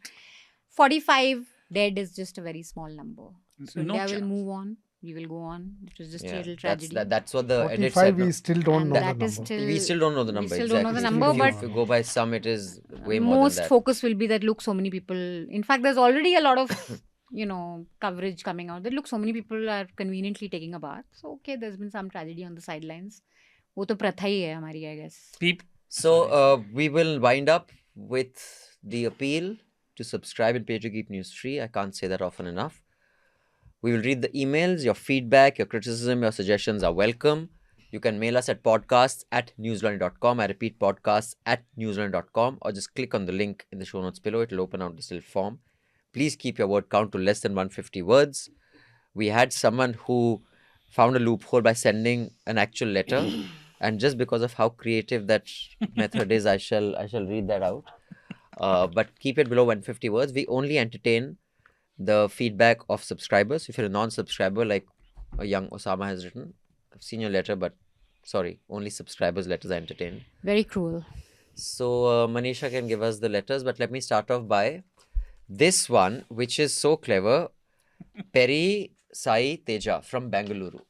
45 dead is just a very small number. So No India will chance. move on. We will go on. It was just a Yeah, little tragedy. that's what the edit 45, said. we no? still don't And know the that number. is still. We still don't know the number. We still don't know the exactly. number, If but you go by some, it is way more most than that. focus will be that look, so many people. In fact, there's already a lot of coverage coming out that look, so many people are conveniently taking a bath. So okay, there's been some tragedy on the sidelines. वो तो प्रथा ही है हमारी, I guess. So we will wind up with the appeal to subscribe and pay to keep news free. I can't say that often enough. We will read the emails. Your feedback, your criticism, your suggestions are welcome. You can mail us at podcasts@newslaundry.com. I repeat, podcasts@newslaundry.com, or just click on the link in the show notes below. It will open out this little form. Please keep your word count to less than 150 words. We had someone who found a loophole by sending an actual letter, and just because of how creative that method is, I shall read that out. But keep it below 150 words. We only entertain the feedback of subscribers. If you're a non-subscriber, like a young Osama has written, I've seen your letter, but sorry, only subscribers' letters are entertained. Very cruel. So Manisha can give us the letters, but let me start off by this one, which is so clever. Peri Sai Teja from Bengaluru.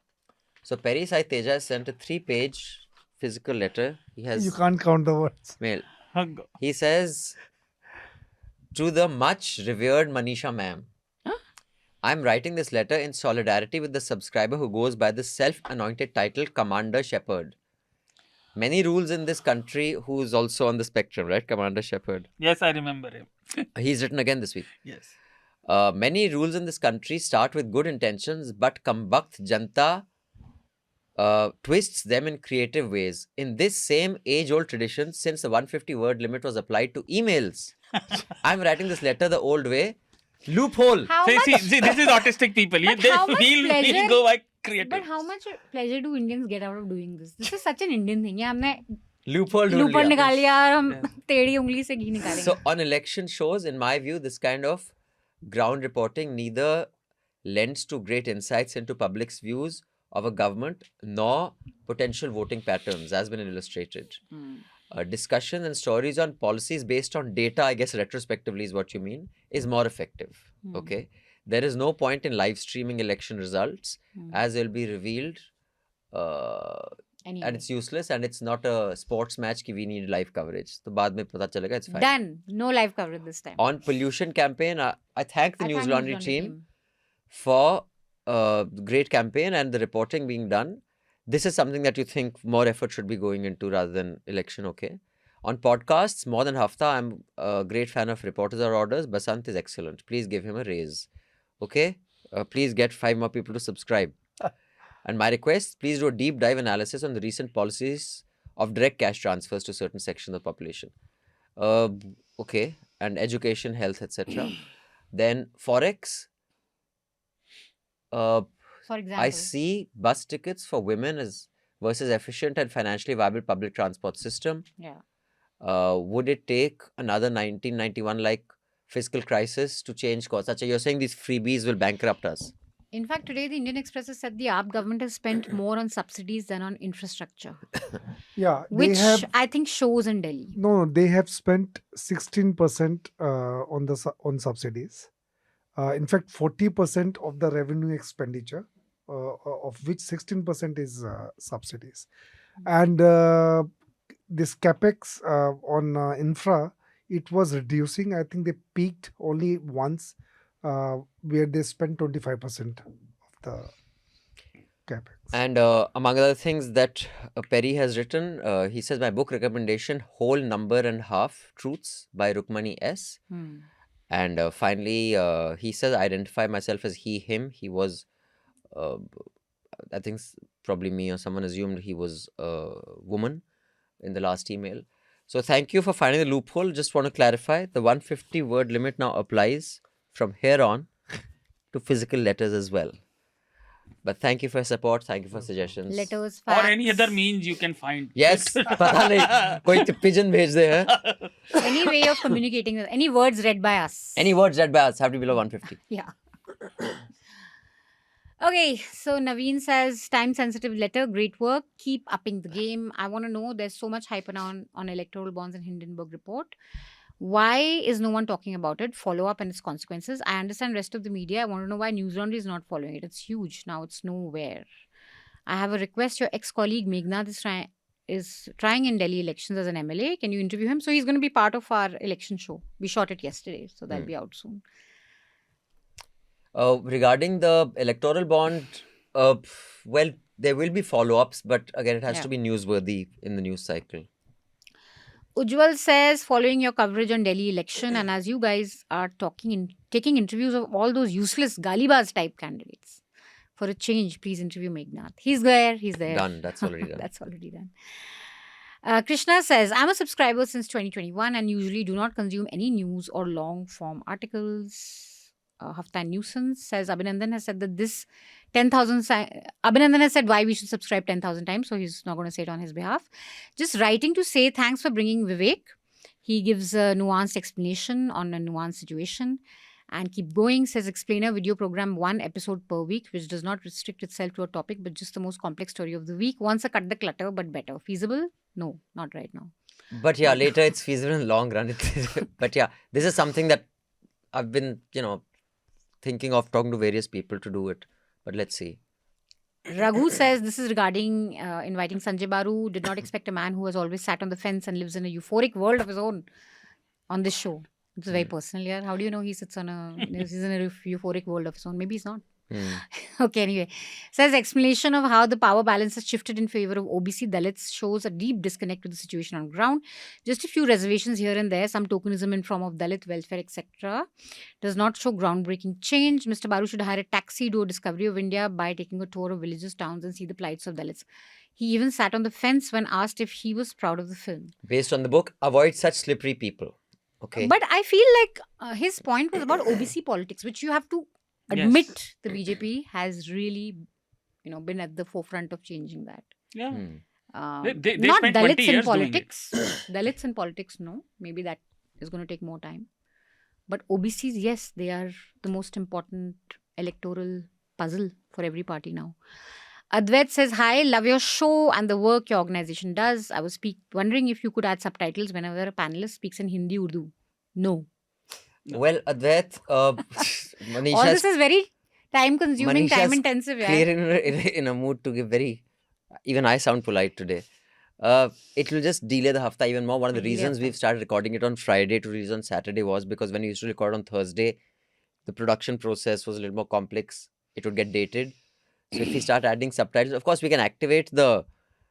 So Peri Sai Teja has sent a 3-page physical letter. He has You can't count the words. mail. He says, to the much revered Manisha ma'am, I'm writing this letter in solidarity with the subscriber who goes by the self-anointed title Commander Shepherd. Many rules in this country, who is also on the spectrum, right? Commander Shepherd. Yes, I remember him. He's written again this week. Yes. Many rules in this country start with good intentions, but Kambakt Janta twists them in creative ways. In this same age-old tradition, since the 150-word limit was applied to emails, I'm writing this letter the old way. Loophole. How See, much? this is autistic people. But how much He'll pleasure- go by creative. But how much pleasure do Indians get out of doing this? This is such an Indian thing. Yeah, हमने Loophole. ढूंढ looper लिया. निकाल लिया और हम टेढ़ी उंगली से घी निकालेंगे. So on election shows, in my view, this kind of ground reporting neither lends to great insights into public's views of a government nor potential voting patterns, as been illustrated. Discussion and stories on policies based on data, I guess retrospectively is what you mean, is more effective. Okay. There is no point in live streaming election results as they'll be revealed Anyway. and it's useless, and it's not a sports match ki we need live coverage. So baad mein pata chalega, it's fine. Done. No live coverage this time. On pollution campaign, I thank the I thank Newslaundry Newslaundry team for great campaign and the reporting being done. This is something that you think more effort should be going into rather than election, okay? On podcasts, more than Hafta, I'm a great fan of Reporters or Orders. Basant is excellent. Please give him a raise, okay? Please get 5 more people to subscribe. And my request, please do a deep dive analysis on the recent policies of direct cash transfers to certain sections of the population. Okay, and education, health, etc. Then Forex. For example. I see bus tickets for women as versus efficient and financially viable public transport system. Yeah. Would it take another 1991 like fiscal crisis to change course? Achha, you're saying these freebies will bankrupt us. In fact, today the Indian Express has said the AAP government has spent more on subsidies than on infrastructure, Yeah, which they have I think shows in Delhi. no, they have spent 16% on subsidies. In fact, 40% of the revenue expenditure, of which 16% is subsidies, and this capex on infra it was reducing. I think they peaked only once, where they spent 25% of the capex. And among other things that Perry has written, he says, my book recommendation, Whole Number and Half Truths by Rukmani S. And finally, he says, I identify myself as he, him. He was, I think probably me or someone assumed he was a woman in the last email. So thank you for finding the loophole. Just want to clarify, the 150 word limit now applies from here on to physical letters as well. But thank you for your support. Thank you for suggestions. Letters, Or facts. any other means you can find. Yes. पता नहीं कोई pigeon भेज दे हैं. Any way of communicating, any words read by us. Any words read by us have to be below 150. Yeah. Okay, so Naveen says, time-sensitive letter, great work. Keep upping the game. I want to know, there's so much hype on electoral bonds and Hindenburg report. Why is no one talking about it? Follow up and its consequences. I understand rest of the media. I want to know why Newslaundry is not following it. It's huge. Now it's nowhere. I have a request. Your ex-colleague Meghnad is trying in Delhi elections as an MLA. Can you interview him? So he's going to be part of our election show. We shot it yesterday, so that'll be out soon. Regarding the electoral bond, well, there will be follow-ups, but again, it has to be newsworthy in the news cycle. Ujjwal says, following your coverage on Delhi election, and as you guys are taking interviews of all those useless Galibaz type candidates, for a change, please interview Meghnad. He's there. Done. That's already done. That's already done. Krishna says, I'm a subscriber since 2021 and usually do not consume any news or long form articles. Hafta Nuisance says, Abhinandan has said that this 10,000... Abhinandan has said why we should subscribe 10,000 times, so he's not going to say it on his behalf. Just writing to say thanks for bringing Vivek. He gives a nuanced explanation on a nuanced situation. And keep going, says explainer video program 1 episode per week, which does not restrict itself to a topic, but just the most complex story of the week. Once a cut the clutter, but better. Feasible? No, not right now. But yeah, later it's feasible in the long run. But yeah, this is something that I've been, thinking of talking to various people to do it. But let's see. Raghu says this is regarding inviting Sanjay Baru. Did not expect a man who has always sat on the fence and lives in a euphoric world of his own on this show. It's very personal here. How do you know he sits on he's in a euphoric world of his own? Maybe he's not. Okay, anyway. Says explanation of how the power balance has shifted in favor of OBC Dalits shows a deep disconnect with the situation on ground. Just a few reservations here and there, some tokenism in form of Dalit welfare, etc. Does not show groundbreaking change. Mr. Baru should hire a taxi, do a discovery of India by taking a tour of villages, towns and see the plights of Dalits. He even sat on the fence when asked if he was proud of the film. Based on the book, avoid such slippery people. Okay. But I feel like his point was about OBC politics, which you have to admit the BJP has really, been at the forefront of changing that. Yeah. They not spent 20 Dalits in years politics. Dalits in politics, no. Maybe that is going to take more time. But OBCs, yes, they are the most important electoral puzzle for every party now. Advait says, hi, love your show and the work your organization does. I was wondering if you could add subtitles whenever a panelist speaks in Hindi, Urdu. No. Well, Advait, Manisha... All this is very time-consuming, time-intensive. Clear in a mood to give very... Even I sound polite today. It will just delay the Hafta even more. One of the reasons we've started recording it on Friday to release on Saturday was because when we used to record on Thursday, the production process was a little more complex. It would get dated. So if we start adding subtitles, of course we can activate the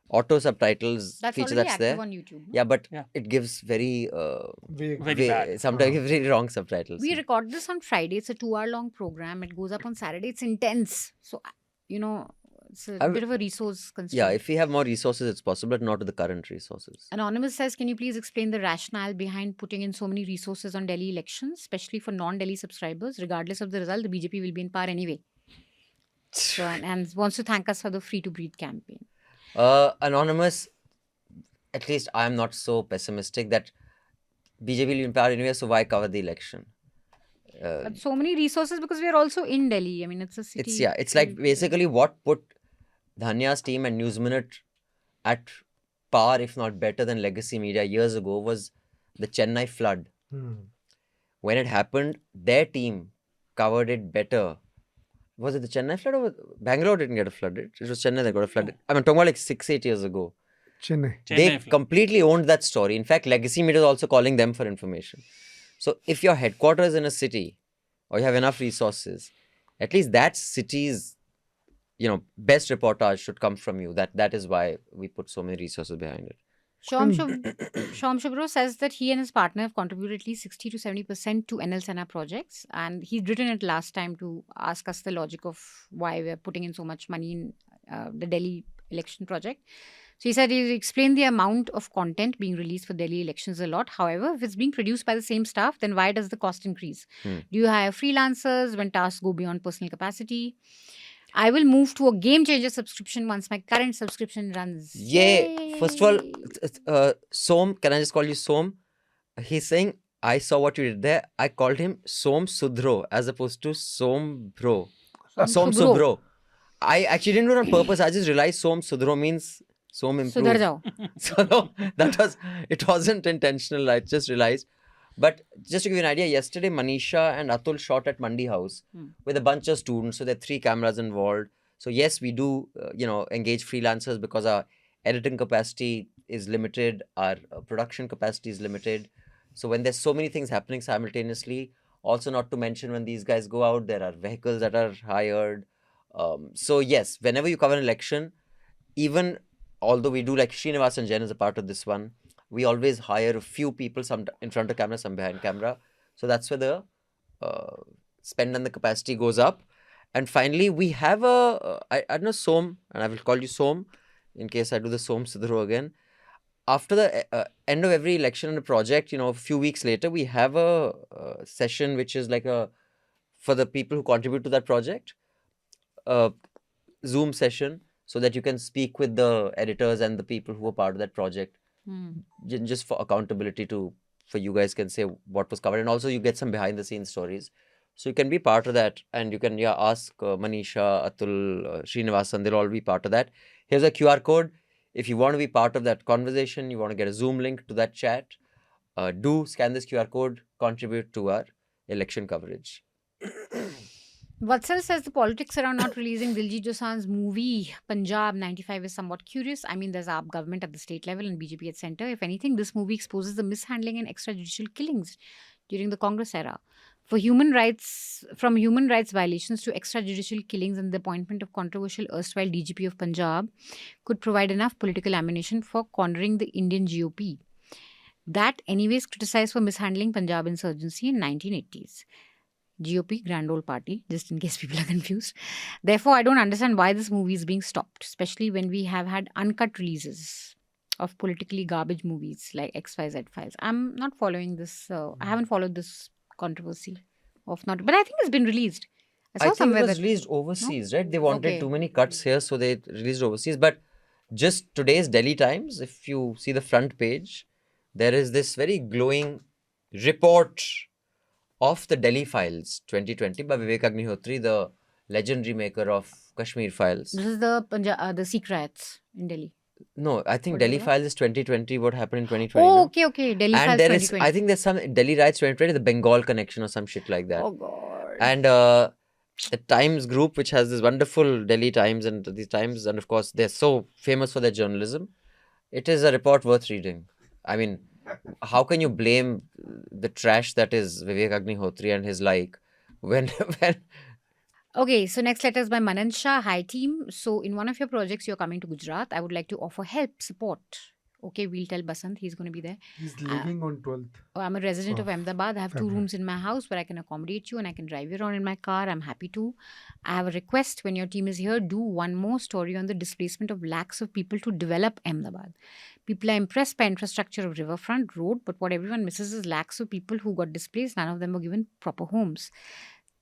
auto subtitles feature that's there. On YouTube. Yeah, but it gives very bad. Sometimes very wrong subtitles. We record this on Friday. It's a 2-hour-long program. It goes up on Saturday. It's intense. So, it's a bit of a resource constraint. Yeah, if we have more resources, it's possible, but not with the current resources. Anonymous says, can you please explain the rationale behind putting in so many resources on Delhi elections, especially for non-Delhi subscribers? Regardless of the result, the BJP will be in power anyway. So, and wants to thank us for the Free to Breathe campaign. Anonymous, at least I am not so pessimistic that BJP will be in power anyway, so why cover the election? But so many resources because we are also in Delhi. I mean, it's a city. It's like basically what put Dhanya's team and News Minute at par, if not better than legacy media years ago, was the Chennai flood. When it happened, their team covered it better. Was it the Chennai flood or Bangalore didn't get a flood? It was Chennai that got a flood. I mean, talking about like 6-8 years ago. Chennai. They Chennai flight. completely owned that story. In fact, legacy media is also calling them for information. So if your headquarters in a city, or you have enough resources, at least that city's, best reportage should come from you. That is why we put so many resources behind it. Shom Shubro says that he and his partner have contributed at least 60 to 70% to NL Sena projects. And he'd written it last time to ask us the logic of why we're putting in so much money in the Delhi election project. So he said he explained the amount of content being released for Delhi elections a lot. However, if it's being produced by the same staff, then why does the cost increase? Do you hire freelancers when tasks go beyond personal capacity? I will move to a game changer subscription once my current subscription runs. Yay! First of all, Som, can I just call you Som? He's saying, I saw what you did there. I called him Som Sudro as opposed to Som Bro. Som Subro. I actually didn't do it on purpose. I just realized Som Sudro means Som improve. Sudhar jao. So no, it wasn't intentional. I just realized. But just to give you an idea, yesterday Manisha and Atul shot at Mandi House with a bunch of students. So there are 3 cameras involved. So yes, we do, engage freelancers because our editing capacity is limited. Our production capacity is limited. So when there's so many things happening simultaneously, also not to mention when these guys go out, there are vehicles that are hired. So yes, whenever you cover an election, even although we do like Srinivas and Jen is a part of this one, we always hire a few people, some in front of camera, some behind camera. So that's where the spend and the capacity goes up. And finally, we have I don't know, Som, and I will call you Som in case I do the Som Sudhro again. After the end of every election and a project, a few weeks later, we have a session which is like for the people who contribute to that project, Zoom session, so that you can speak with the editors and the people who are part of that project. Just for accountability for you guys can say what was covered, and also you get some behind the scenes stories, so you can be part of that, and you can ask Manisha, Atul, Srinivasan, they'll all be part of that. Here's a QR code. If you want to be part of that conversation, you want to get a Zoom link to that chat, do scan this QR code, contribute to our election coverage. Vatsal says the politics around not releasing Diljit Dosanjh's movie Punjab 95 is somewhat curious. I mean, there's AAP government at the state level and BJP at centre. If anything, this movie exposes the mishandling and extrajudicial killings during the Congress era. From human rights violations to extrajudicial killings, and the appointment of controversial erstwhile DGP of Punjab could provide enough political ammunition for cornering the Indian GOP. That anyways criticized for mishandling Punjab insurgency in 1980s. GOP, Grand Old Party, just in case people are confused. Therefore, I don't understand why this movie is being stopped, especially when we have had uncut releases of politically garbage movies like XYZ Files. I'm not following this. I haven't followed this controversy of not, but I think it's been released. I think it was released overseas, right? They wanted too many cuts here, so they released overseas. But just today's Delhi Times, if you see the front page, there is this very glowing report of the Delhi Files 2020 by Vivek Agnihotri, the legendary maker of Kashmir Files. This is the Sikh riots in Delhi. No, I think Delhi Files is 2020, what happened in 2020. Oh, okay. Delhi and Files there 2020. I think there's some Delhi Riots 2020, the Bengal connection or some shit like that. Oh, God. And the Times group, which has this wonderful Delhi Times and these Times, and of course, they're so famous for their journalism. It is a report worth reading. I mean, how can you blame the trash that is Vivek Agnihotri and his like when Okay, so next letter is by Manan Shah. Hi team. So in one of your projects, you're coming to Gujarat. I would like to offer help, support. Okay, we'll tell Basant. He's going to be there. He's living on 12th. I'm a resident of Ahmedabad. I have 2 rooms in my house where I can accommodate you and I can drive you around in my car. I'm happy to. I have a request. When your team is here, do one more story on the displacement of lakhs of people to develop Ahmedabad. People are impressed by infrastructure of riverfront, road, but what everyone misses is lakhs of people who got displaced. None of them were given proper homes.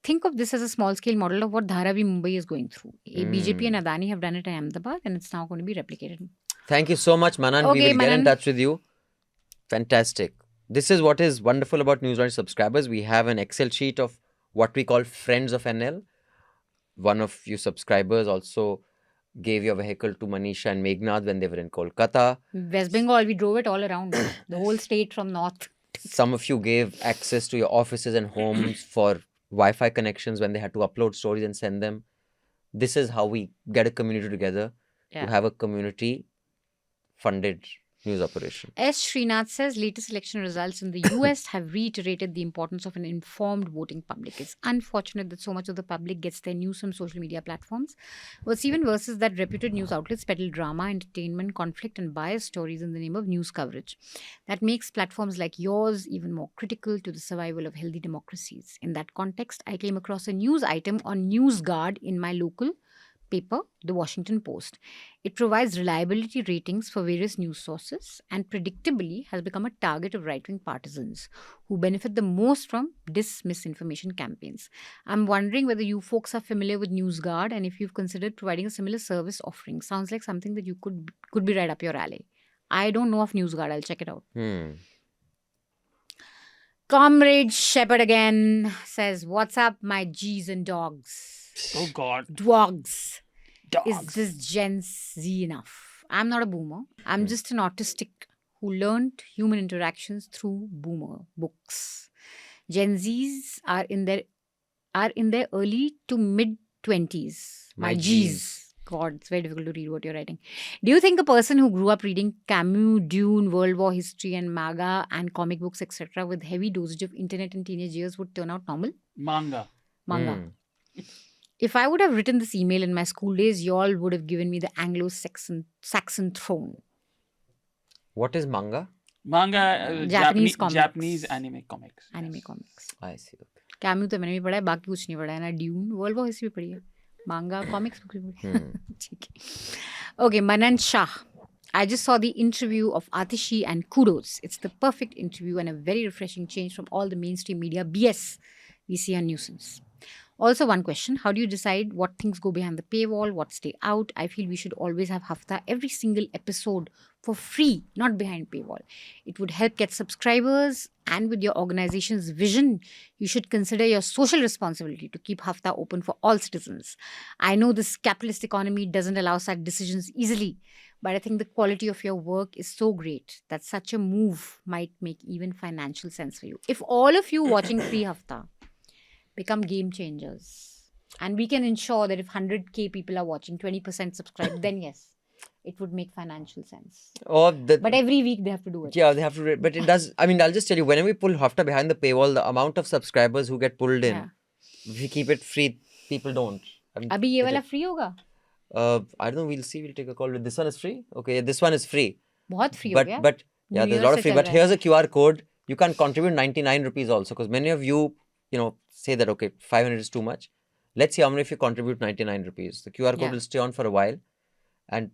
Think of this as a small-scale model of what Dharavi Mumbai is going through. BJP and Adani have done it in Ahmedabad and it's now going to be replicated. Thank you so much, Manan. Okay, we will Manan. get in touch with you. Fantastic. This is what is wonderful about Newslaundry subscribers. We have an Excel sheet of what we call Friends of NL. One of you subscribers also gave your vehicle to Manisha and Meghnad when they were in Kolkata. West Bengal, we drove it all around. The whole state from north. Some of you gave access to your offices and homes for Wi-Fi connections when they had to upload stories and send them. This is how we get a community together, to have a community funded news operation. S. Srinath says latest election results in the US have reiterated the importance of an informed voting public. It's unfortunate that so much of the public gets their news from social media platforms. What's even worse is that reputed news outlets peddle drama, entertainment, conflict, and biased stories in the name of news coverage. That makes platforms like yours even more critical to the survival of healthy democracies. In that context, I came across a news item on NewsGuard in my local paper, The Washington Post. It provides reliability ratings for various news sources and predictably has become a target of right-wing partisans who benefit the most from misinformation campaigns. I'm wondering whether you folks are familiar with NewsGuard and if you've considered providing a similar service offering. Sounds like something that you could be right up your alley. I don't know of NewsGuard. I'll check it out. Comrade Shepherd again says, "What's up, my G's and dogs?" Oh God. Dogs. Dogs. Is this Gen Z enough? I'm not a boomer. I'm just an autistic who learned human interactions through boomer books. Gen Zs are in their early to mid 20s. My G's. God, it's very difficult to read what you're writing. Do you think a person who grew up reading Camus, Dune, World War history, and MAGA and comic books, etc., with heavy dosage of internet in teenage years would turn out normal? Manga. If I would have written this email in my school days, y'all would have given me the Anglo-Saxon throne. What is manga? Manga, Japanese comics. Japanese anime comics. Anime comics. I see. Okay. Camus तो मैंने भी पढ़ा है, बाकी कुछ नहीं पढ़ा है ना. Dune, World War history भी पढ़ी है. Manga, comics भी पढ़ी है. ठीक है. Okay, Manan Shah. I just saw the interview of Atishi and kudos. It's the perfect interview and a very refreshing change from all the mainstream media BS we see on nuisance. Also, one question. How do you decide what things go behind the paywall, what stay out? I feel we should always have Hafta every single episode for free, not behind paywall. It would help get subscribers, and with your organization's vision, you should consider your social responsibility to keep Hafta open for all citizens. I know this capitalist economy doesn't allow such decisions easily, but I think the quality of your work is so great that such a move might make even financial sense for you. If all of you watching free Hafta become game changers, and we can ensure that if 100k people are watching, 20% subscribe, then yes, it would make financial sense. But every week they have to do it. Yeah, they have to. But it does. I mean, I'll just tell you, whenever we pull Hafta behind the paywall, the amount of subscribers who get pulled in, if we keep it free, people don't. I mean, Abhi ye wala free hoga? I don't know. We'll see. We'll take a call. This one is free. Okay, this one is free. Bahut free but, ho gaya. But yeah, there's a lot of free. But here's a QR code. You can contribute 99 rupees also, because many of you, say that, okay, 500 is too much. Let's see how many of you contribute 99 rupees. The QR code will stay on for a while. And,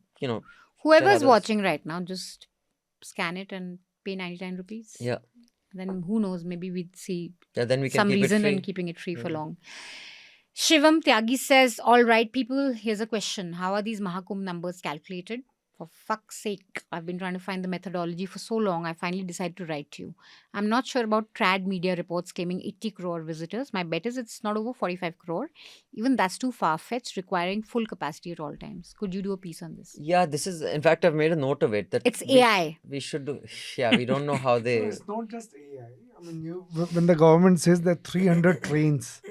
whoever's watching right now, just scan it and pay 99 rupees. Yeah. Then who knows, maybe we'd see then we can some keep reason it free. in keeping it free for long. Shivam Tyagi says, all right, people, here's a question. How are these Mahakumbh numbers calculated? For fuck's sake, I've been trying to find the methodology for so long, I finally decided to write to you. I'm not sure about trad media reports claiming 80 crore visitors. My bet is it's not over 45 crore. Even that's too far-fetched, requiring full capacity at all times. Could you do a piece on this? Yeah, this is, in fact, I've made a note of it. That it's AI. We should do, we don't know how they... It's not just AI. I mean, when the government says that 300 trains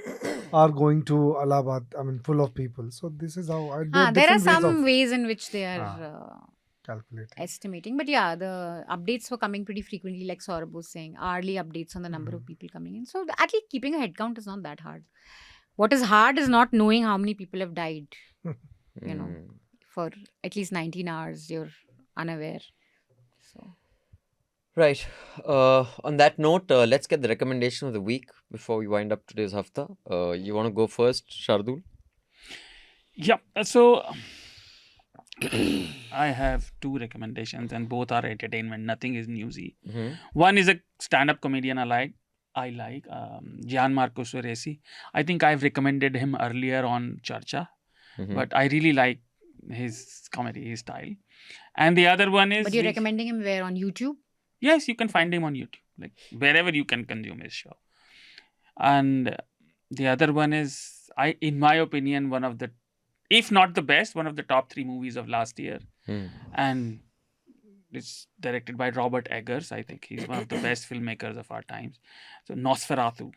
are going to Allahabad, full of people. So this is how there are some ways in which they are calculating, estimating. But yeah, the updates were coming pretty frequently, like Saurabh was saying, hourly updates on the number of people coming in. So at least keeping a head count is not that hard. What is hard is not knowing how many people have died. For at least 19 hours, you're unaware. So. Right. On that note, let's get the recommendation of the week before we wind up today's Hafta. You want to go first, Shardool? Yeah. So I have two recommendations and both are entertainment. Nothing is newsy. Mm-hmm. One is a stand-up comedian I like, Gianmarco Suresi. I think I've recommended him earlier on Charcha, but I really like his comedy, his style. And the other one is... But you're recommending him where? On YouTube? Yes, you can find him on YouTube, like wherever you can consume his show. And the other one is, in my opinion, one of the, if not the best, one of the top 3 movies of last year. And it's directed by Robert Eggers. I think he's one of the best filmmakers of our times. So Nosferatu.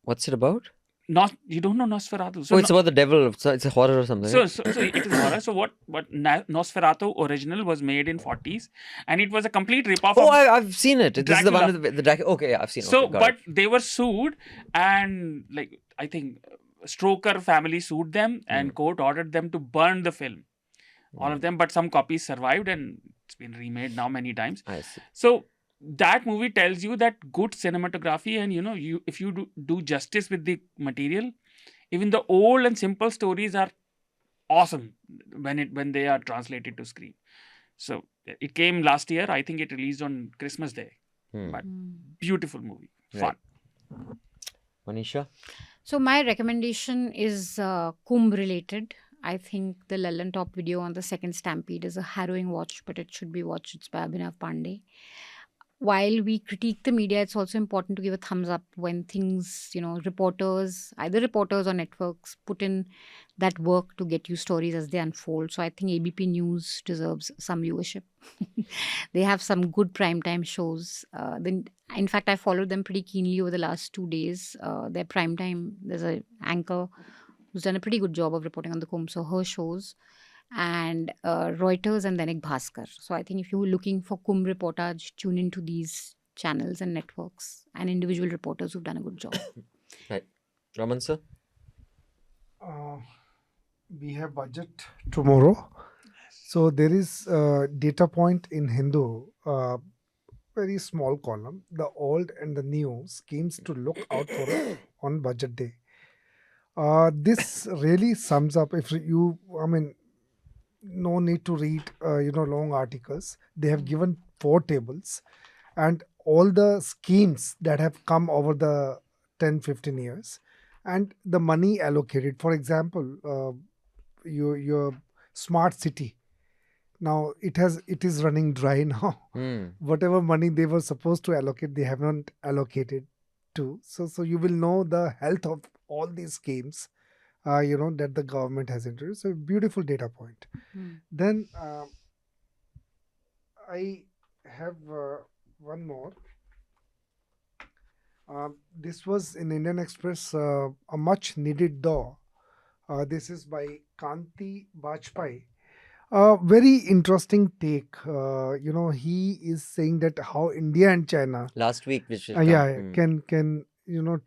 What's it about? You don't know Nosferatu. So Oh, it's about the devil. So it's a horror or something. So it is horror. So what Nosferatu original was made in 40s, and it was a complete ripoff Oh, of I've seen it. This is the one Dracula. with the Dracula. Okay, yeah, I've seen it. So, Okay, got but it. they were sued, and like I think Stroker family sued them, and court ordered them to burn the film, all of them. But some copies survived, and it's been remade now many times. I see. So that movie tells you that good cinematography, and if you do justice with the material, even the old and simple stories are awesome when they are translated to screen. So it came last year. I think it released on Christmas Day. But beautiful movie, fun. Right. Manisha? So my recommendation is Kumbh related. I think the Lallan Top video on the second Stampede is a harrowing watch, but it should be watched. It's by Abhinandan Pande. While we critique the media, it's also important to give a thumbs up when things, reporters, either reporters or networks, put in that work to get you stories as they unfold. So I think ABP News deserves some viewership. They have some good primetime shows. In fact, I followed them pretty keenly over the last 2 days. Their primetime, there's an anchor who's done a pretty good job of reporting on the Kumbh. So her shows, and Reuters and Dainik Bhaskar. So I think if you're looking for Kumbh reportage, tune into these channels and networks and individual reporters who've done a good job. Right. Raman, sir? We have budget tomorrow. So there is a data point in Hindu, very small column, the old and the new schemes to look out for on budget day. This really sums up, no need to read, long articles. They have given 4 tables and all the schemes that have come over the 10-15 years and the money allocated. For example, your smart city. Now it is running dry now. Whatever money they were supposed to allocate, they have not allocated to. So you will know the health of all these schemes, that the government has introduced. So beautiful data point. Then I have one more. This was in Indian Express, a much needed door. This is by Kanti Bajpai. Very interesting take. He is saying that how India and China, Last week, which will can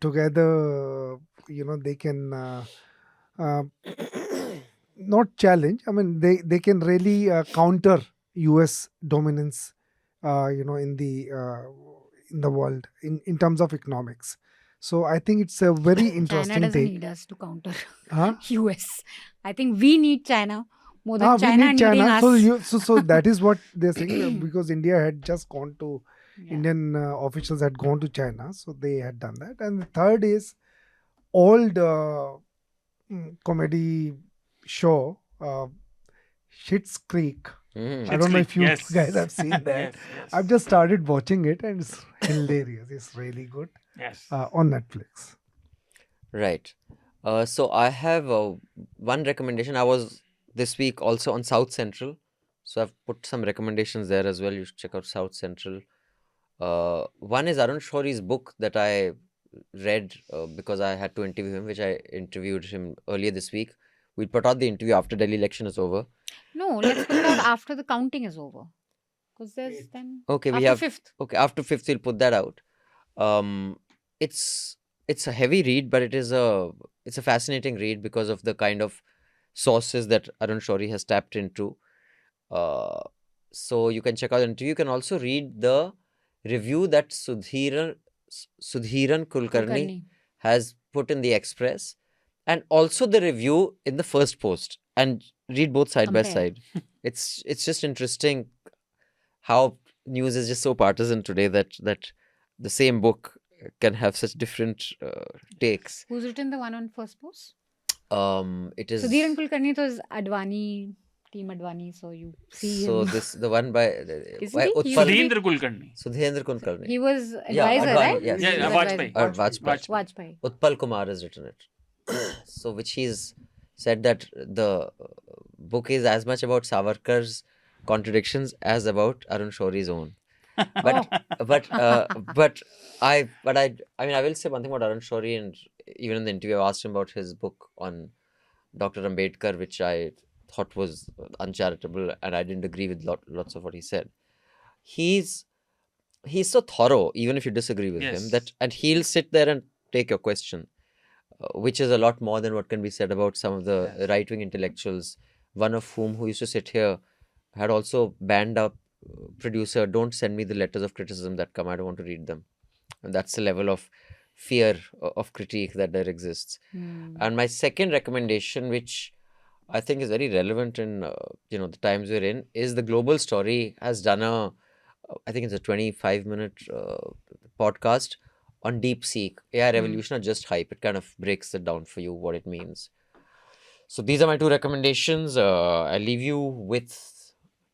together, they can not challenge. I mean, they can really counter US dominance, in the world in terms of economics. So I think it's a very China interesting doesn't take. need us to counter Huh? US. I think we need China more than We China need needing us. So that is what they're saying, because India had just gone to Indian officials had gone to China, so they had done that. And the third is old comedy show, Schitt's Creek. I don't know if you Yes. guys have seen that. Yes. I've just started watching it and it's hilarious. It's really good Yes. on Netflix. Right. So I have one recommendation. I was this week also on South Central. So I've put some recommendations there as well. You should check out South Central. One is Arun Shoury's book that I read because I had to interview him, which I interviewed him earlier this week. We'll put out the interview after Delhi election is over. No, let's put it out after the counting is over. Because there's then Okay, after we have 5th. Okay, after 5th we'll put that out. It's a heavy read, but it's a fascinating read because of the kind of sources that Arun Shoury has tapped into. So you can check out the interview. You can also read the review that Sudhiran Kulkarni has put in the Express, and also the review in the first post, and read both side by Compare. side. It's just interesting how news is just so partisan today that the same book can have such different takes. Who's written the one on first post? It is Sudhir and Kulkarni was Advani, Team Advani, so you see so him. the one by Isn't he? He Utpal was Sudhindra Kulkarni. Sudhendra Kulkarni. He was Yeah, advisor, Advani, right? yes. Yeah, He was Vajpayee. advisor. Vajpayee. Vajpayee. Utpal Kumar has written it. So which he's said that the book is as much about Savarkar's contradictions as about Arun Shoury's own. But I will say one thing about Arun Shoury, and even in the interview, I asked him about his book on Dr. Ambedkar, which I thought was uncharitable, and I didn't agree with lots of what he said. He's so thorough, even if you disagree with him, and he'll sit there and take your question, which is a lot more than what can be said about some of the right-wing intellectuals, one of whom who used to sit here had also banned up producer, don't send me the letters of criticism that come, I don't want to read them. And that's the level of fear of critique that there exists. And my second recommendation, which I think is very relevant in the times we're in, is the Global Story has done I think it's a 25-minute podcast on DeepSeek. AI revolution or just hype. It kind of breaks it down for you what it means. So these are my two recommendations. I leave you with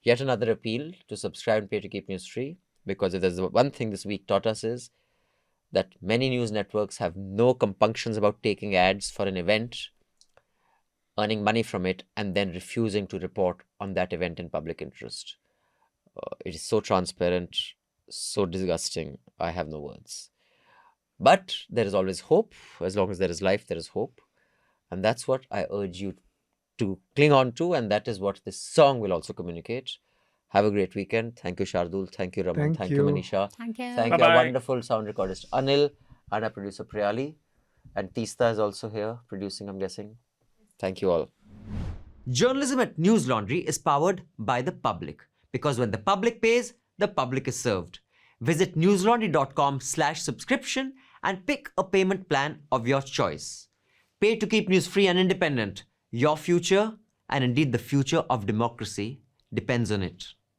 yet another appeal to subscribe and pay to keep news free, because if there's one thing this week taught us is that many news networks have no compunctions about taking ads for an event, earning money from it, and then refusing to report on that event in public interest. It is so transparent, so disgusting. I have no words. But there is always hope. As long as there is life, there is hope. And that's what I urge you to cling on to, and that is what this song will also communicate. Have a great weekend. Thank you, Shardul. Thank you, Raman. Thank you, Manisha. Thank you. Thank you, our wonderful sound recordist Anil, and our producer Priyali. And Teesta is also here producing, I'm guessing. Thank you all. Journalism at Newslaundry is powered by the public, because when the public pays, the public is served. Visit newslaundry.com/subscription and pick a payment plan of your choice. Pay to keep news free and independent. Your future, and indeed the future of democracy, depends on it.